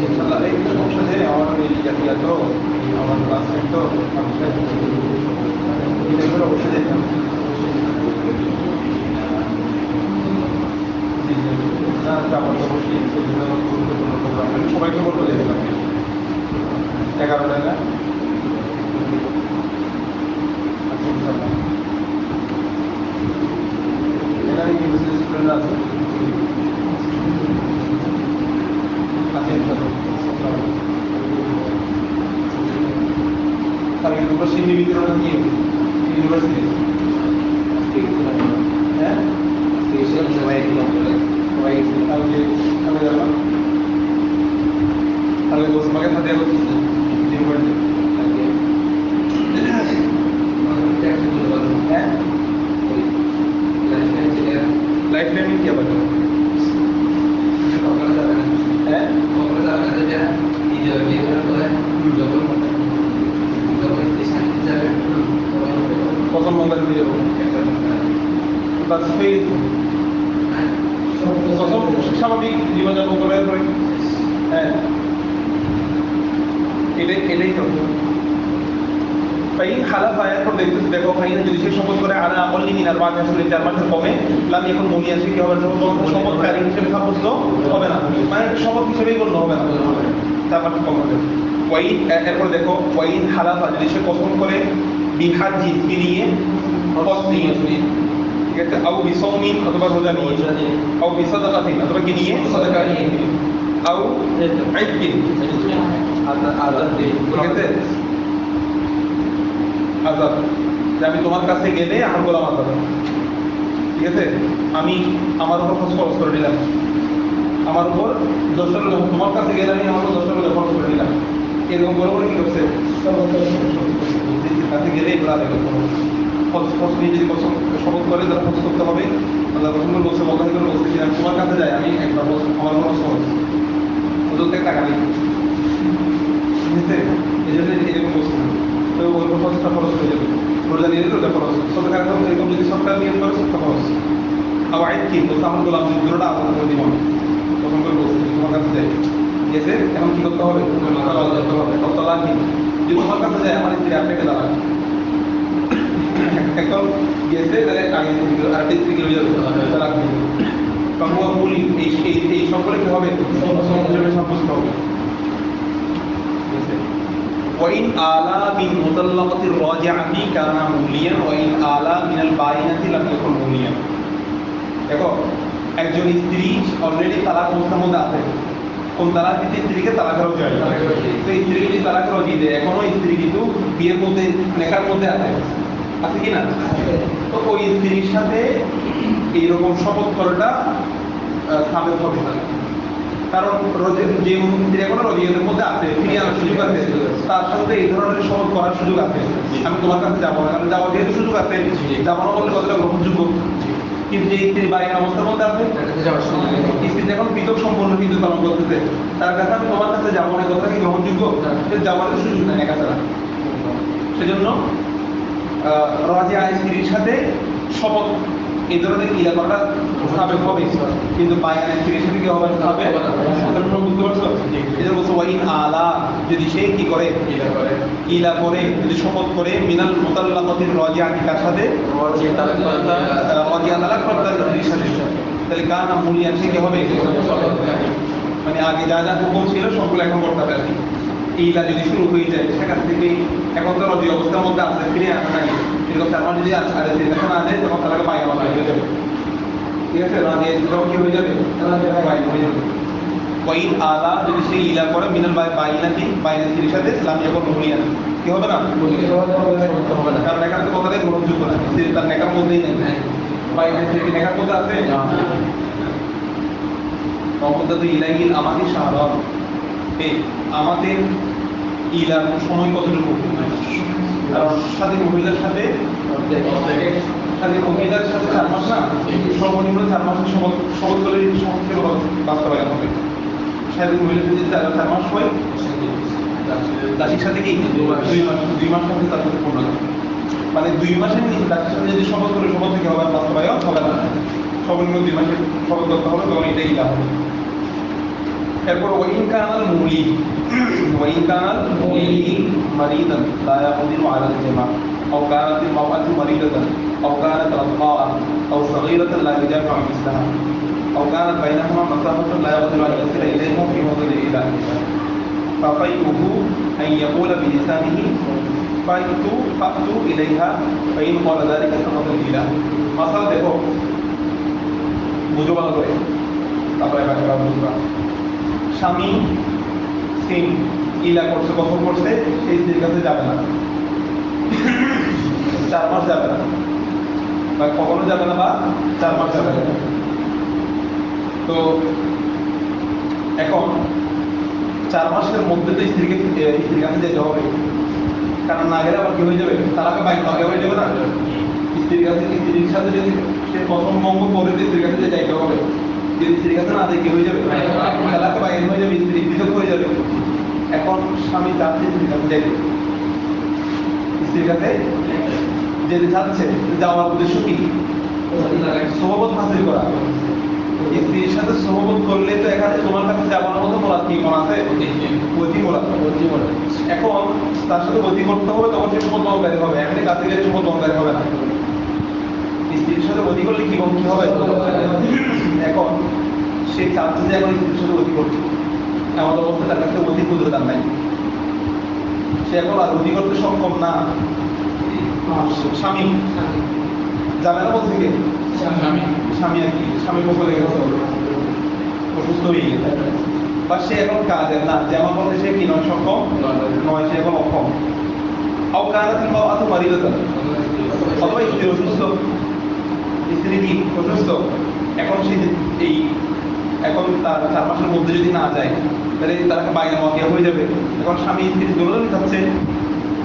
ইনশাআল্লাহ এই সমস্যা যে আমার এই জাতীয় তো আমার ক্লাসমেট তো এটা অবশ্যই দেখতে হবে। সবাইকে বলবো যে 11টায় না এখানে ইউনিভার্সিটি স্টুডেন্ট আছে তার ইউনিভার্সিটি বিতরণ কি ইউনিভার্সিটি হ্যাঁ সবাই তাহলে তোমাকে সাথে লাইফ টাইমিং কি আবার প্রথম নম্বর দিয়ে যাবো প্রথম স্বাভাবিক জীবনযাপন করার পরে হ্যাঁ এটাই তো ফাইন হালাফ আয়ার পর দেখতেছি দেখো ফাইন যদি সে শপথ করে আলা আকলি মিন আরবা'আ শরীক 4 মাসের কমে লাম ইয়াকুন মুনিয়া সে কি হবে শপথকারী হিসেবে সাব্যস্ত হবে না, মানে শপথ হিসেবেই গণ্য হবে না 4 মাসের কম হবে। ওয়াইন এরপর দেখো ওয়াইন হালাফা যদি সে কসম করে বিহাজ্জি কি নিয়ে হজ নিয়ে ঠিক আছে আও বিসাওমিন অথবা রোজা নিয়ে আও বিসাদাকাতিন অথবা কি নিয়ে সাদাকা নিয়ে আও আইকিন আযাব দিয়ে ঠিক আছে আযাব যে আমি তোমার কাছে গেলে আমার গোলাম আযাব ঠিক আছে আমি আমার উপর খরচ করে দিলাম আমার উপর 10 টাকা তোমার কাছে গেলে আমি আমার উপর 10 টাকা খরচ করে দিলাম এরকম বড় বড় কি করছে কাছে গেলে এগুলো আদায় করতে হবে। খরচ নিয়ে যদি শপথ করে তারা খরচ করতে হবে। আল্লাহ রসুল বলছে বলা করে বলতেছি আমি তোমার কাছে যাই আমি একবার আমার কোনো খরচ ওদের থেকে টাকা নেই ঠিক আছে এই জন্য এরকম বলছে তো ওই খরচটা খরচ হয়ে যাবে রোজা নিয়ে রোজা খরচ সরকার এরকম যদি সরকার নিয়ে করে সবটা খরচ আবার আইন কি বলছে আমার গোলাম দুটোটা আলাদা করে দিব তখন করে বলছে তোমার কাছে যাই গেছে এখন কি করতে হবে করতে হবে তলাক নিন যদি তোমার কাছে যায় আমার স্ত্রী আপনাকে দাঁড়ান এখন গেছে তাহলে আগে আর স্ত্রী কি হয়ে যাবে তালাক নিন কারণ মূল এই সকলে কি হবে সাব্যস্ত হবে। وإن آلا من مطلقة الراجعة كان موليا وإن آلا من البائنة لم يكن موليا। দেখো একজন স্ত্রী অলরেডি তালাক অবস্থার মধ্যে আছে কোন তালাক দিতে স্ত্রীকে তালাক করা যায় তো স্ত্রীকে যদি তালাক করা দিয়ে দেয় এখনো স্ত্রী কিন্তু বিয়ের মধ্যে নেকার মধ্যে আছে আছে কি না তো ওই স্ত্রীর সাথে এইরকম শপথ করাটা সাবেক হবে না কারণ যে স্ত্রী এখনো রোজিয়াতের মধ্যে আছে ফিরে আনার সুযোগ আছে তার সাথে এই ধরনের শপথ করার সুযোগ আছে আমি তোমার কাছে যাবো না কারণ যাওয়ার যেহেতু সুযোগ আছে যাবো না বললে কতটা গ্রহণযোগ্য কিন্তু যে স্ত্রী বাইরের অবস্থার মধ্যে আছে স্ত্রী যখন পৃথক সম্পূর্ণ কিন্তু পালন করতেছে তার কাছে আমি তোমার কাছে যাবো না কথা কি গ্রহণযোগ্য যাওয়ার সুযোগ নেই একা ছাড়া সেজন্য রাজিয়া স্ত্রীর সাথে শপথ এই ধরনের ইলা করাটা সাবেক হবে, কিন্তু বাইনা স্ত্রীর সাথে কি হবে হবে বুঝতে পারছো? এই যে বলছো ওয়াইন আলা, যদি সে কি করে ইলা করে, যদি শপথ করে মিনাল মুতাল্লাকাতির রাজিয়া কার সাথে রাজিয়া তালাক প্রাপ্ত স্ত্রীর সাথে, তাহলে কানা মুলিয়ান সে কি হবে, মানে আগে যা যা হুকুম ছিল সবগুলো এখন করতে হবে আর কি। ইলা যদি শুরু হয়ে যায় সেখান থেকে এখন তো রাজি অবস্থার মধ্যে আসতে ফিরে আসা লাগে, এরকম তারপর যদি এখন না যায় তখন তাকে বাইরে হয়ে যাবে, ঠিক আছে? রাজি তখন কি হয়ে যাবে, বাইরে হয়ে যাবে। ওয়াইন আলা, যদি সে ইলা করে মিনাল বাইনা স্ত্রীর সাথে ইসলাম যখন মুলিয়ান কি হবে না, হবে না, কারণ এখানে তো কথাটাই গ্রহণযোগ্য না, স্ত্রী তার নেকার মধ্যেই নেই, বাইনা স্ত্রী কি নেকার মধ্যে আছে? অবদাত ইলাইল আমাদের সাধারণ আমাদের ইলার সময় কতটুকু, কারণ স্বাধীন মহিলার সাথে 4 মাস না, সর্বনিম্ন 4 মাসের শপথ করে সমস্ত বাস্তবায়ন হবে। স্বাধীন মহিলার যদি 4 মাস হয়, দাসির সাথে কি 2 মাস হবে, তার সাথে পূর্ণ হবে, মানে 2 মাসের নিচে দাসির সাথে যদি শপথ করে শপথ থেকে হবে বাস্তবায়ন হবে না, সর্বনিম্ন 2 মাসের শপথ করতে হবে, তখন এটা ইলা হবে। এরপর ওয়াইন কানাল মুলি মারিদান লা ইয়াকদিরু আলা আল-জামা আও কানাত আল-মারআতু মারিদাতান আও কানাত রাদ্দাআ আও সাগীরাতান লা yudafi'u an mislaha আও কানাত বাইনাহুমা মাসাফাতুন লা ইয়াকদিরু আন ইয়াসিলা ইলাইহা ফি মawdi'i ইলাহ ফাফাইউহু আন ইয়াকুলা বিলিসানিহি ফাতু ইলাইহা ফাইন ক্বালা যালিকা ফাকাদ ইলাহ। মাসালা দেখো, বুঝো ভালো করে, তারপরে বাকিটা বুঝবা। স্বামী সেম ইলা করছে, কখন করছে, সেই স্ত্রীর কাছে যাবে না, 4 মাস যাবে না, বা কখনো যাবে না, বা 4 মাস যাবে না। তো এখন 4 মাসের মধ্যে তো স্ত্রীর কাছে যেতে হবে, কারণ না গেলে আবার কি হয়ে যাবে, তালাকে বাইক লগে হয়ে যাবে না। স্ত্রীর সাথে যদি সে প্রথম মঙ্গ করে স্ত্রীর কাছে যাইতে হবে, যদি স্ত্রীর কাছে না যায় কি হয়ে যাবে, তালাকে বাইরে হয়ে যাবে, স্ত্রী পৃথক হয়ে যাবে। এখন স্বামী চাচ্ছে স্ত্রীর কাছে যাইতে, স্ত্রীর কাছে যেতে চাচ্ছে, যাওয়ার উদ্দেশ্য কি, সহবত হাসিল করা। স্ত্রীর সাথে সহবত করলে তো এখানে তোমার কাছে যাওয়ার মতো বলার কি মনে আছে, অতি বলা। এখন তার সাথে অতি করতে হবে, তখন সে শপথ বহনকারী হবে, এখানে কাছে গেলে শপথ বহনকারী হবে না। স্ত্রীর সাথে অতি করলে কি হবে, এখন সে চাচ্ছে যে এখন স্ত্রীর সাথে অতি করছে, এমন অবস্থা তার কাছে অতি কুদরত নাই, সে এখন আর অতি করতে সক্ষম না। স্বামী যাবে না বলছে কে, স্বামী আর কি, স্বামী বলে গেছে অসুস্থ হয়ে গেছে, বা সে এখন কাজের না, যেমন বলতে সে কি নয়, সক্ষম নয়, সে এখন অক্ষম। অথবা স্ত্রী অসুস্থ, স্ত্রী কি অসুস্থ, এখন সে এই এখন তার 4 মাসের মধ্যে যদি না যায়, তাহলে তারা বাইরে ওয়াকিয়া হয়ে যাবে। এখন স্বামী স্ত্রী দুজনই যাচ্ছে,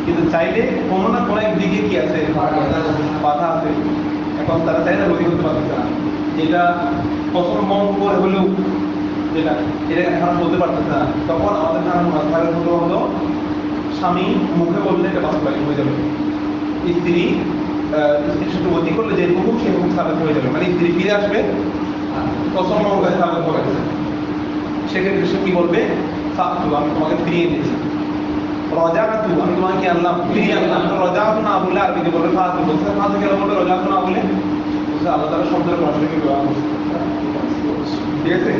কিন্তু চাইলে কোনো না কোনো একদিকে কি আছে, বাধা আছে। এখন তারা চাইলে রোগী করতে পারছে না, যেটা প্রথম মঙ্গ করে হলেও যেটা এটা এখন বলতে পারতেছে না, তখন আমাদের মাথার হলো হলো স্বামী মুখে বললে এটা বাস্তবায়ন হয়ে যাবে। স্ত্রীর সাথে অতি করলে যে হুকুম সেই হুকুম সাবেক হয়ে যাবে, মানে স্ত্রী ফিরে আসবে, প্রথম মঙ্গলে সাবেক হবে। সেক্ষেত্রে সে কি বলবে, আমি তোমাকে ফিরিয়ে এনেছি, রজাআতু আমি তোমাকে কি আনলাম, ফিরিয়ে আনলাম। রজাআতু না বলে আরবিতে বলে ফাতু, বলছে ফাতু কেন বলবে, রজাআতু না বলে বলছে আল্লাহ তাআলা শব্দের ভাষাকে ব্যবহার করছে, ঠিক আছে?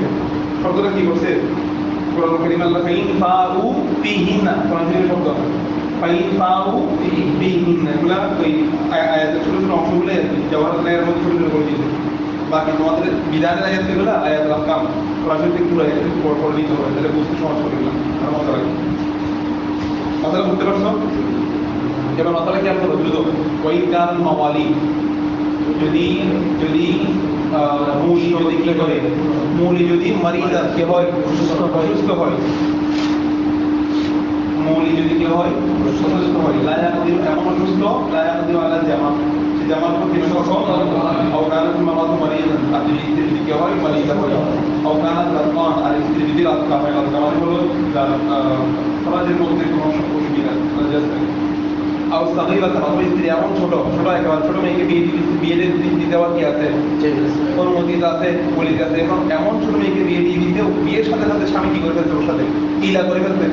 শব্দটা কি করছে, কোরআন কারীম আল্লাহ ফাইন ফাউ ফিহিন্না, কোরআনের শব্দ ফাইন ফাউ ফিহিন্না, এগুলা ওই আয়াতের ছোট ছোট অংশগুলো জওয়াহরুল্লাহের মধ্যে ছোট ছোট করে দিয়েছে। বাকি তোমাদের বিধানের আয়াতগুলো আয়াতুল আহকাম কোরআন থেকে পুরো আয়াত পড়ে নিতে হবে, তাহলে বুঝতে সহজ করে দিলাম। আর মজা লাগে, মাথাটা বুঝতে পারছো? এবার মাথাটা কি আপনার দ্রুত ওই কান মাওয়ালি, যদি মূলি যদি কি করে, মূলি যদি মারিদা কি হয়, অসুস্থ হয়, মৌলি যদি কি হয়, অসুস্থ হয়, লায়াকদির এমন অসুস্থ, লায়াকদির আলা জামা, সে জামার উপর কি সক্ষম, অকানাত মারাত মারিদান, আর যদি স্ত্রী কি হয়, মারিদা হয়, অকানাত রাতমান, আর স্ত্রী যদি রাত কামে, রাত কামানে হলো সমাজের মধ্যে কোনো অসুবিধা অবস্থা অথবা স্ত্রী এমন ছোট একেবারে ছোট মেয়েকে বিয়ে দিতে দেওয়ার কি আছে, অনুমতি আছে, বলিতে আছে। এখন এমন ছোট মেয়েকে বিয়ে দিয়ে দিতেও বিয়ের সাথে সাথে স্বামী কি করে ফেলছে, ওর সাথে ইলা করে ফেলছে,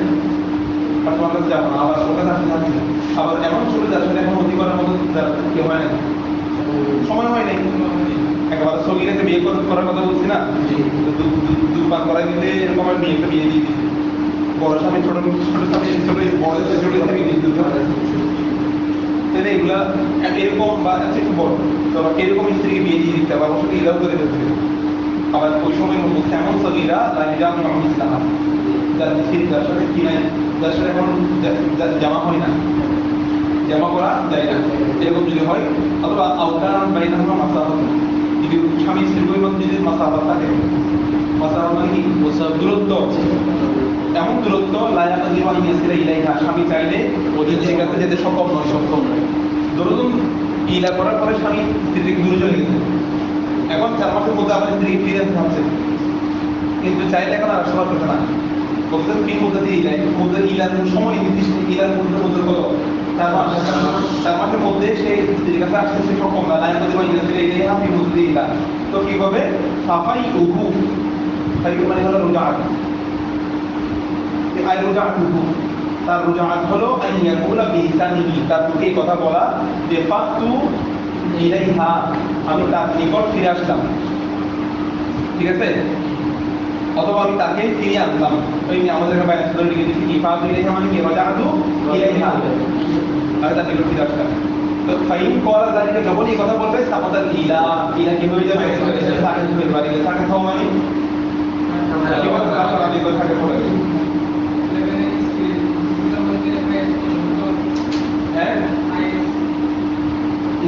আর তোমার কাছে যাবো না, আবার ওর কাছে আসতে থাকছে না। আবার এমন ছোট যার সাথে এখন অতি করার মতো কি হয় না, সময় হয় নাই। একেবারে সগিরাকে বিয়ে করার কথা বলছি না, দুপান করাই দিতে এরকম আর বিয়ে দিয়ে দিচ্ছে। বড় স্বামী ছোট স্বামী ছোট বড় ছোট স্বামী তাহলে এগুলা এরকম বা একটু বড় তো এরকম স্ত্রীকে বিয়ে দিয়ে দিতে হবে, অবশ্যই ইলাও করে ফেলতে হবে। আবার ওই সময়ের মধ্যে এমন সগিরা লাইজাম ইসলাম যার সাথে কি নাই, যার সাথে এখন জামা হয় না, জামা করা যায় না, এরকম যদি হয়। অথবা আওতার বাইরে মাসাফত, যদি স্বামী স্ত্রীর মধ্যে যদি মাসাফত থাকে, মাসাফত মানে কি দূরত্ব, এমন দূরত্ব লায়াকা জীবন ইয়াসিরা ইলাইহা, স্বামী চাইলে ওদের কাছে যেতে সক্ষম নয়। ধরুন ইলা করার পরে স্বামী স্ত্রী থেকে দূরে চলে গেছে, এখন 4 মাসের মধ্যে আমার স্ত্রী ফিরে আসতে হচ্ছে, কিন্তু চাইলে এখন আর আসতে পারছে না। বলতেন কি মধ্যে দিয়ে ইলার সময় নির্দিষ্ট, ইলার মধ্যে কত 4 মাস, 4 মাসের মধ্যে সে স্ত্রীর কাছে আসতে সক্ষম না, লায়াকা জীবন ইয়াসিরা ইলাইহা ফি মধ্যে ইলা। তো কি হবে, সাফাই উহু, তাই মানে হলো রুজাআত। তার রুজাআত হলো আন ইয়াকুলা বিলিসানিহি, তার মুখে কথা বলা যে ফাতু ইলাইহা, আমি তার নিকট ফিরে আসলাম, ঠিক আছে, অথবা আমি তাকে ফিরিয়ে আনলাম। ওই আমাদের বাইরে ধরে লিখে দিচ্ছি কি ফাতু ইলাইহা মানে কি, রুজাআতু ইলাইহা, আমি তার নিকট ফিরে আসলাম। তো ফাইন করা জালিকা, যখন এই কথা বলবে সামাদাল ইলা কি হয়ে যাবে, তাকে ধরে বাড়ি গেছে, তাকে খাওয়া মানে কি বলে তারপর আমি তাকে বলে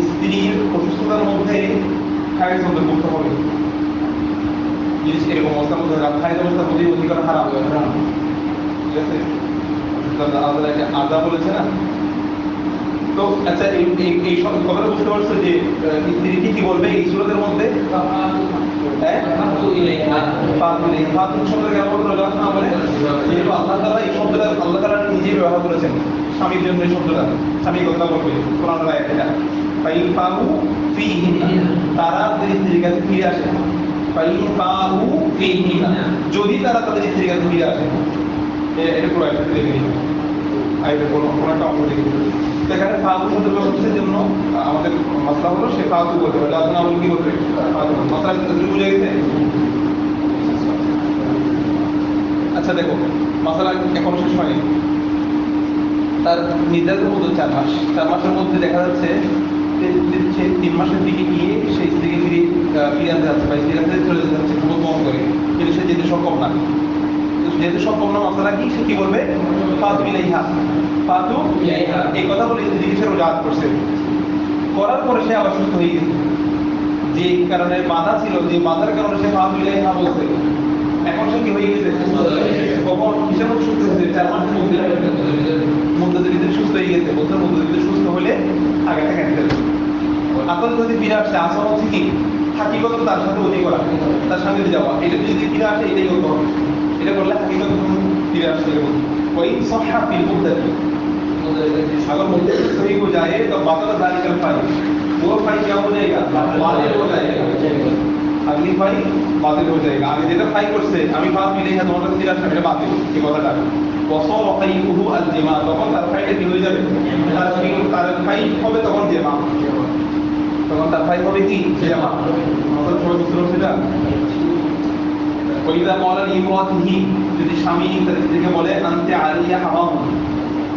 স্ত্রীর অসুস্থতার মধ্যে খায়ের সন্দেহ করতে হবে। জিনিস এরকম অবস্থার মধ্যে খায়ের অবস্থার মধ্যে অধিকার হারাম, ঠিক আছে, আল্লাহ একটা আদা বলেছে না। তো আচ্ছা এই সব কথাটা বুঝতে পারছো যে স্ত্রীকে কি বলবে এই সুরতের মধ্যে, আল্লাহ তাআলা এই শব্দটা আল্লাহ তাআলা নিজে ব্যবহার করেছেন স্বামীর জন্য, এই শব্দটা স্বামী কথা বলবে কোরআনের আয়াতটা, ফাইন পাহু ফিহিনা, তারা তাদের স্ত্রীর কাছে ফিরে আসে, ফাইন পাহু ফিহিনা, যদি তারা তাদের স্ত্রীর কাছে ফিরে আসে, এটা পুরো আয়াতটা দেখে নিন, আয়াতের কোনটা অংশ দেখে নিন। সেখানে ফাহু শব্দ ব্যবহারের জন্য আমাদের মাসলা হলো সে ফাহু বলতে হবে, লাজনা বলে কি বলতে মাসলা বুঝে গেছে। আচ্ছা দেখো মাসালা এখনো শেষ হয়নি, তার নির্ধারিত মধ্যে 4 মাস, 4 মাসের মধ্যে দেখা যাচ্ছে সে 3 মাসের দিকে গিয়ে সেই স্ত্রীকে ফিরে আনতে যাচ্ছে বা স্ত্রীর কাছে চলে যেতে যাচ্ছে খবর বহন করে, কিন্তু সে যেতে সক্ষম না। যেহেতু সক্ষম না, মাসালা কি, সে কি বলবে ফাতু ইলাইহা, ফাতু ইলাইহা, এই কথা বলে স্ত্রীকে সে রোজাত করছে, করার পরে সে আবার সুস্থ হয়ে গেছে, যে কারণে বাধা ছিল, যে বাধার কারণে সে ফাতু ইলাইহা বলছে, এখন সে কি হয়ে গেছে, কখন কিসের মধ্যে সুস্থ হয়েছে, 4 মাসের মধ্যে ভিতরে সুস্থ হয়ে গেছে। বছরের মধ্যে ভিতরে সুস্থ হলে আগেটা ক্যান্সেল। আসল যদি ফিরে আসছে, আসল হচ্ছে কি হাকিগত তার সাথে অতি করা, তার সাথে যাওয়া, এটা যদি ফিরে আসে এটাই করতে হবে, এটা করলে হাকিগত ফিরে আসতে হবে। ওই সহা ফিল মুদ্দাতি, अगर मुद्दे से सही हो जाए तो बातल जालिकल फाई, वो फाई क्या हो जाएगा, बातिल हो जाएगा, अगली फाई बातिल हो जाएगा। आगे যেটা ফাই করছে আমি ফাস মিলে হ্যাঁ তোমার কাছে দিলাম সেটা বাতিল, এই কথাটা ওয়াসাল ফাইহু আল জিমা, তখন তার ফাইটা কি হয়ে যাবে, তার ফাই হবে তখন জিমা, তখন তার ফাই হবে কি জিমা। আমাদের সবাই বুঝতে পারছি এটা। ওইদা মাওলা ইমরাতিহি, যদি স্বামী তার স্ত্রীকে বলে আনতে আলিয়া হারাম,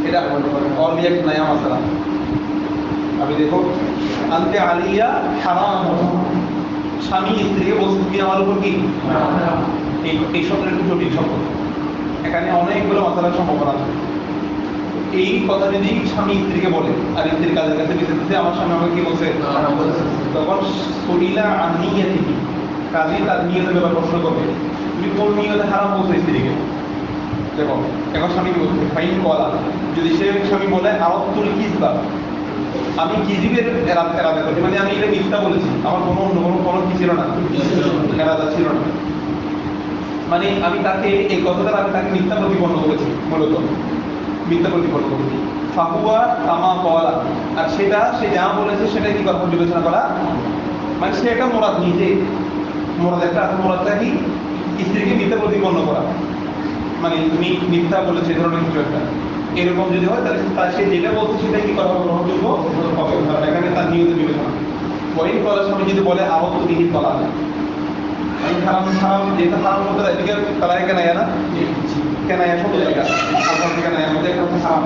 এটা और भी एक नया मसला अभी देखो अंत आलिया हराम, স্বামী স্ত্রীকে বলছে তুমি আমার উপর কি, এই শব্দটা একটু জটিল শব্দ, এখানে অনেকগুলো মশলার সম্ভাবনা আছে। এই কথা যদি স্বামী স্ত্রীকে বলে আর স্ত্রীর কাজের কাছে দিতে আমার স্বামী আমাকে কি বলছে, তখন সরিলা আনিয়া থেকে কাজে তার নিয়তের ব্যাপার প্রশ্ন করবে, তুমি কোন নিয়তে হারাম বলছো স্ত্রীকে। দেখো এখন স্বামী কি বলছে, ফাইন কলা, যদি সে স্বামী বলে আরতুল কিসবা, আমি কিজিবের এরাদা করছি, মানে আমি এটা মিথ্যা বলেছি, আমার কোনো অন্য কোনো কি ছিল না, এরাদা ছিল না, মানে আমি তাকে এই কথাটা আমি তাকে মিথ্যা প্রতিপন্ন করেছি, মূলত মিথ্যা প্রতিপন্ন করেছি। ফাহুয়া কামা কওয়ালা, আর সেটা সে যা বলেছে সেটা কি করা বিবেচনা করা, মানে সে একটা মোরাদ নিজে মোরাদ একটা মোরাদটা কি স্ত্রীকে মিথ্যা প্রতিপন্ন করা, মানে তুমি মিথ্যা বলেছে এই ধরনের কিছু একটা, এরকম যদি হয় তাহলে তার সে যেটা বলছে সেটা কি করা হবে, গ্রহণযোগ্য হবে, কারণ এখানে তার নিয়ত বিবেচনা। ওয়াইন করার সময় যদি বলে আহত বিহি কলা, আমি হারাম হারাম যেটা হারাম করতে দেয় এদিকে তারাই কেনায় না, কেনায় শব্দ জায়গা আল্লাহ কেনায় মধ্যে একটা হচ্ছে হারাম,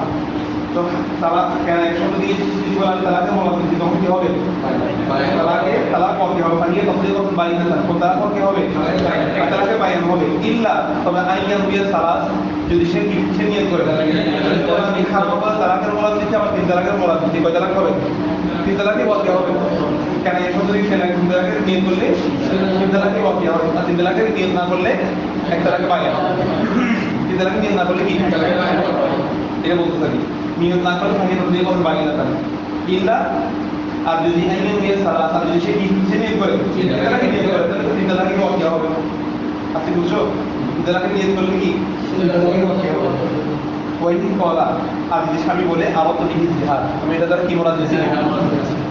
তো তারা কেনায় শব্দ দিয়ে যদি বলেন তালাকে বলা হচ্ছে তখন কি হবে, তালাকে তালাক করতে হবে, পানিয়ে তখন যখন বাইরে থাকবে তালাক করতে হবে, তালাকে বাইরে হবে ইল্লা, তবে আইয়ান বিয়া সালাস, যদি সে ইচ্ছে নিয়ে করে আমি খারাপ করে তালাকের বলা দিচ্ছে আবার তিন তালাকের বলা দিচ্ছে, কয় তালাক হবে, তিন তালাকে বলতে হবে, কেন এই শব্দ দিয়ে কেন তিন তালাকের নিয়ে করলে তিন তালাকে বলতে হবে, আর তিন তালাকের নিয়ে না করলে এক তালাকে বাইরে, তিন তালাকে নিয়ে না করলে কি এটা বলতে থাকি, নিয়ত না করলে থাকে তো দিয়ে কখন বাইরে না থাকে ইল্লা, আর যদি আইয়ান বিয়া সালাস, আর যদি সে ইচ্ছে নিয়ে করে তিন তালাকে নিয়ে করে তাহলে তিন তালাকে বলতে হবে, আপনি বুঝছো, তিন তালাকে নিয়ে করলে কি ওয়াইন কলা, আর যদি স্বামী বলে আবার তো নিহিত জিহাদ, আমি এটা দ্বারা কি মোরাদ দিয়েছি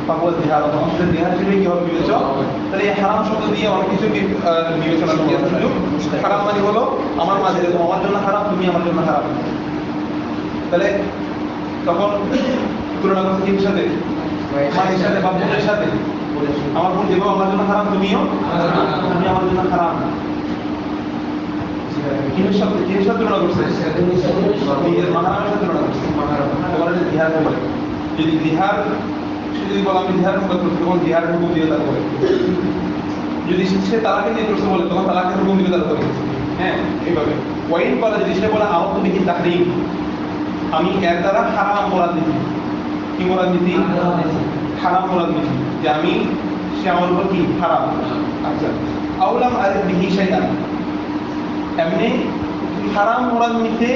পাকুয়া জিহাদ, আমাদের জিহাদ হিসেবে কি হবে বিবেচনা, তাহলে এই হারাম শব্দ দিয়ে অনেক কিছু বিবেচনা করি, হারাম মানে হলো আমার মাঝে আমার জন্য হারাম, তুমি আমার জন্য হারাম, তাহলে তখন তুলনা করছে কিসের সাথে, মায়ের সাথে বা বোনের সাথে, আমার বোন দেবো আমার জন্য হারাম, তুমিও তুমি আমার জন্য হারাম, কিসের সাথে তুলনা করছে, নিজের মাহারামের সাথে তুলনা করছে, তোমার জিহাদ হবে, যদি জিহাদ যদি বলো আমি জিহাদ হুকুম করছি তখন জিহাদ হুকুম দিয়ে তার করে, যদি সে তালাকে নিয়ে করছে বলে তখন তালাকের হুকুম দিয়ে তার করে, হ্যাঁ এইভাবে ওয়াইন করা, যদি সে বলে আরব দেখি তাহরিম, আমি এর দ্বারা হারাম মোরাদ দিচ্ছি, কি মোরাদ দিচ্ছি, হারাম মোরাদ দিচ্ছি, যে আমি সে আমার উপর কি হারাম, আচ্ছা আউলাম আর বিহি শাইআন, এমনি হারাম মোরাদ নিতে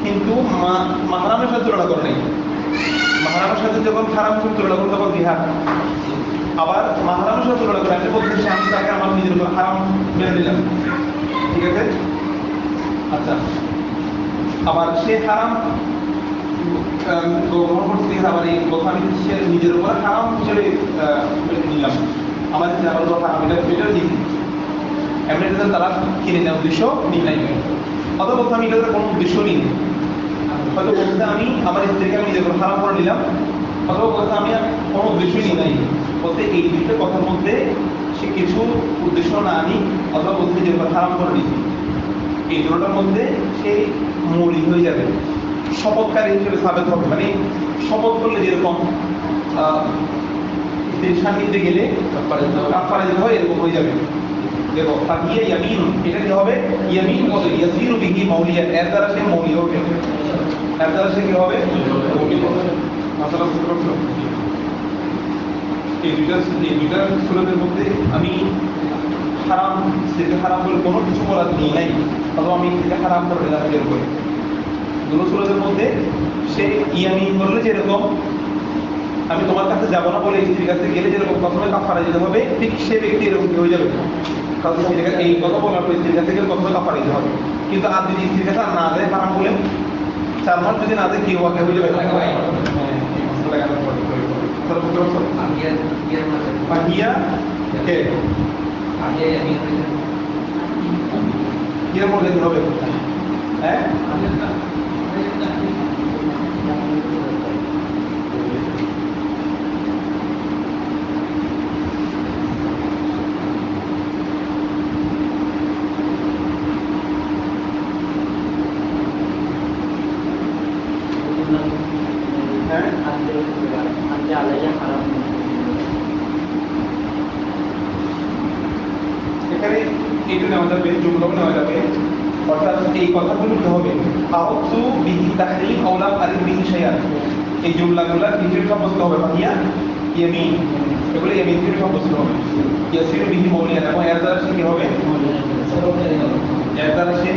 কিন্তু মাহরামের সাথে তুলনা করে নাই, মাহরামের সাথে যখন হারাম তুলনা করে তখন জিহাদ, আবার মাহরামের সাথে তুলনা করে আমি বলছি আমি তাকে আমার নিজের উপর হারাম মেনে নিলাম, ঠিক আছে, আচ্ছা আবার সে হারাম গ্রহণ করতে গেলে আবার এই কথা আমি সে নিজের উপর হারাম হিসেবে মেনে নিলাম, আমার যে আমার উপর হারাম এটা দিন এমনি তারা কিনে নেওয়ার উদ্দেশ্য নির্ণয় করে, অথবা আমি এটার কোনো উদ্দেশ্য নিই, হয়তো বলতে আমি আমার স্ত্রীকে আমি নিজের উপর হারাম করে নিলাম, অথবা বলতে আমি কোনো উদ্দেশ্যই নিই নাই, বলতে এই দুটো কথার মধ্যে সে কিছু উদ্দেশ্য না আনি, অথবা বলতে নিজের উপর হারাম করে নিচ্ছি, এই দুটোটার মধ্যে সে মৌলিক হয়ে যাবে, শপথকারী হিসেবে সাবেত হবে, মানে শপথ করলে যেরকম সান্নিধ্যে গেলে কাফারা যেতে হয় এরকম হয়ে যাবে, দেখো ফাহিয়া ইয়ামিন, এটা কি হবে ইয়ামিন হবে, ইয়াসিরু বিহি মাউলিয়া, এর দ্বারা সে মৌলি হবে, এর দ্বারা সে কি হবে মৌলি হবে, মাসালা বুঝতে পারছো, এই দুইটা সুরতের মধ্যে আমি হারাম সেটা হারাম বলে কোনো কিছু বলার নেই নাই, অথবা আমি সেটা হারাম করে দিলাম এর উপরে, দুটো সুরতের মধ্যে সে ইয়ামিন করলে যেরকম আমি তোমার কাছে যাবো না বলে স্ত্রীর কাছে গেলে যেরকম প্রথমে কাফারা যেতে হবে, ঠিক সে ব্যক্তি এরকম কি হয়ে যাবে, কারণ এই কথা বলার পর স্ত্রীর কাছে গেলে প্রথমে কাফারা দিতে হবে, কিন্তু আর যদি স্ত্রীর কাছে না যায় হারাম বলে 4 মাস যদি না যায় কি হওয়া হয়ে যাবে, হবে হ্যাঁ এখানে এইটা নেওয়া যাবে, জুমলাও নেওয়া যাবে, অর্থাৎ এই কথাগুলো কি হবে আউযু বিহি তাহরিম আওলাম আরিফ বিহি শাইআন, এই জুমলাগুলো কিছু সাব্যস্ত হবে, ফাহিয়া ইয়ামিন, এগুলো ইয়ামিন থেকে সাব্যস্ত হবে, ইয়াসিরু বিহি মাউলিয়া, এবং এর দ্বারা সে কি হবে, এর দ্বারা সে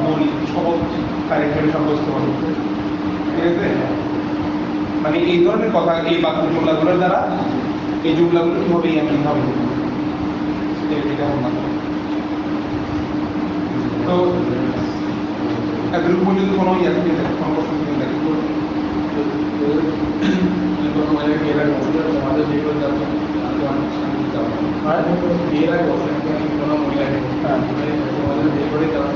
মৌলিক শপথকারী হিসেবে সাব্যস্ত হবে, ঠিক আছে, মানে এই ধরনের কথা এই বাক্য জুমলাগুলোর দ্বারা এই জুমলাগুলো কি হবে ইয়ামিন হবে, এটা হবে না, তো এতটুকু পর্যন্ত কোনো কোনো প্রশ্ন কোনো মহিলাকে বিয়ের আগে বলছিল সমাজে বিয়ে করে যাবো আমি তো অনেক শান্তি যাবো বিয়ের আগে বলছিলাম কোনো মহিলাকে সমাজে বিয়ে করে যাওয়ার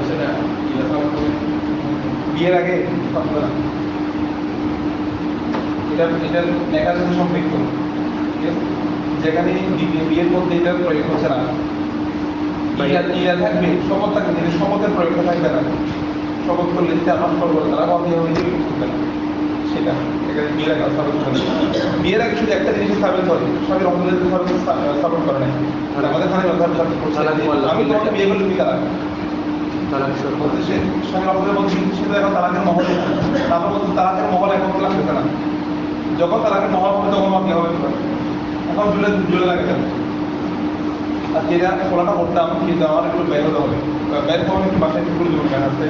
সেটা লেখাপড়া করে বিয়ের আগে কথা না। এটার লেখার সাথে সম্পৃক্ত, ঠিক আছে? যেখানে বিয়ের মধ্যে এটার প্রয়োগ হচ্ছে না, ইয়া থাকবে, শপথ থাকবে, কিন্তু শপথের প্রয়োগটা থাকবে না। শপথ করলে যদি আমার করবো তারা কম দিয়ে হয়ে করবে না, সেটা এখানে বিয়ের আগে সাপোর্ট করে না। বিয়ের আগে শুধু একটা জিনিস সাবেল করে, সবাই রমজানের সাপোর্ট করে না। আমাদের খানে আমি তোমাকে বিয়ে করলে তুমি তারা বলতেছে স্বামী রমজানের মধ্যে কিন্তু সেটা এখন তালাকের মহল না, তারপর বলতে তালাকের মহল এখন লাগবে না। যখন তালাকের মহল হবে তখন আমার বিয়ে হবে, এখন জুলে লাগে যাবে। আর যেটা খোলাটা করতাম কিন্তু আমার একটু বের হতে হবে, বের হওয়ার একটু বাসায় একটু করে দেবো কেন আছে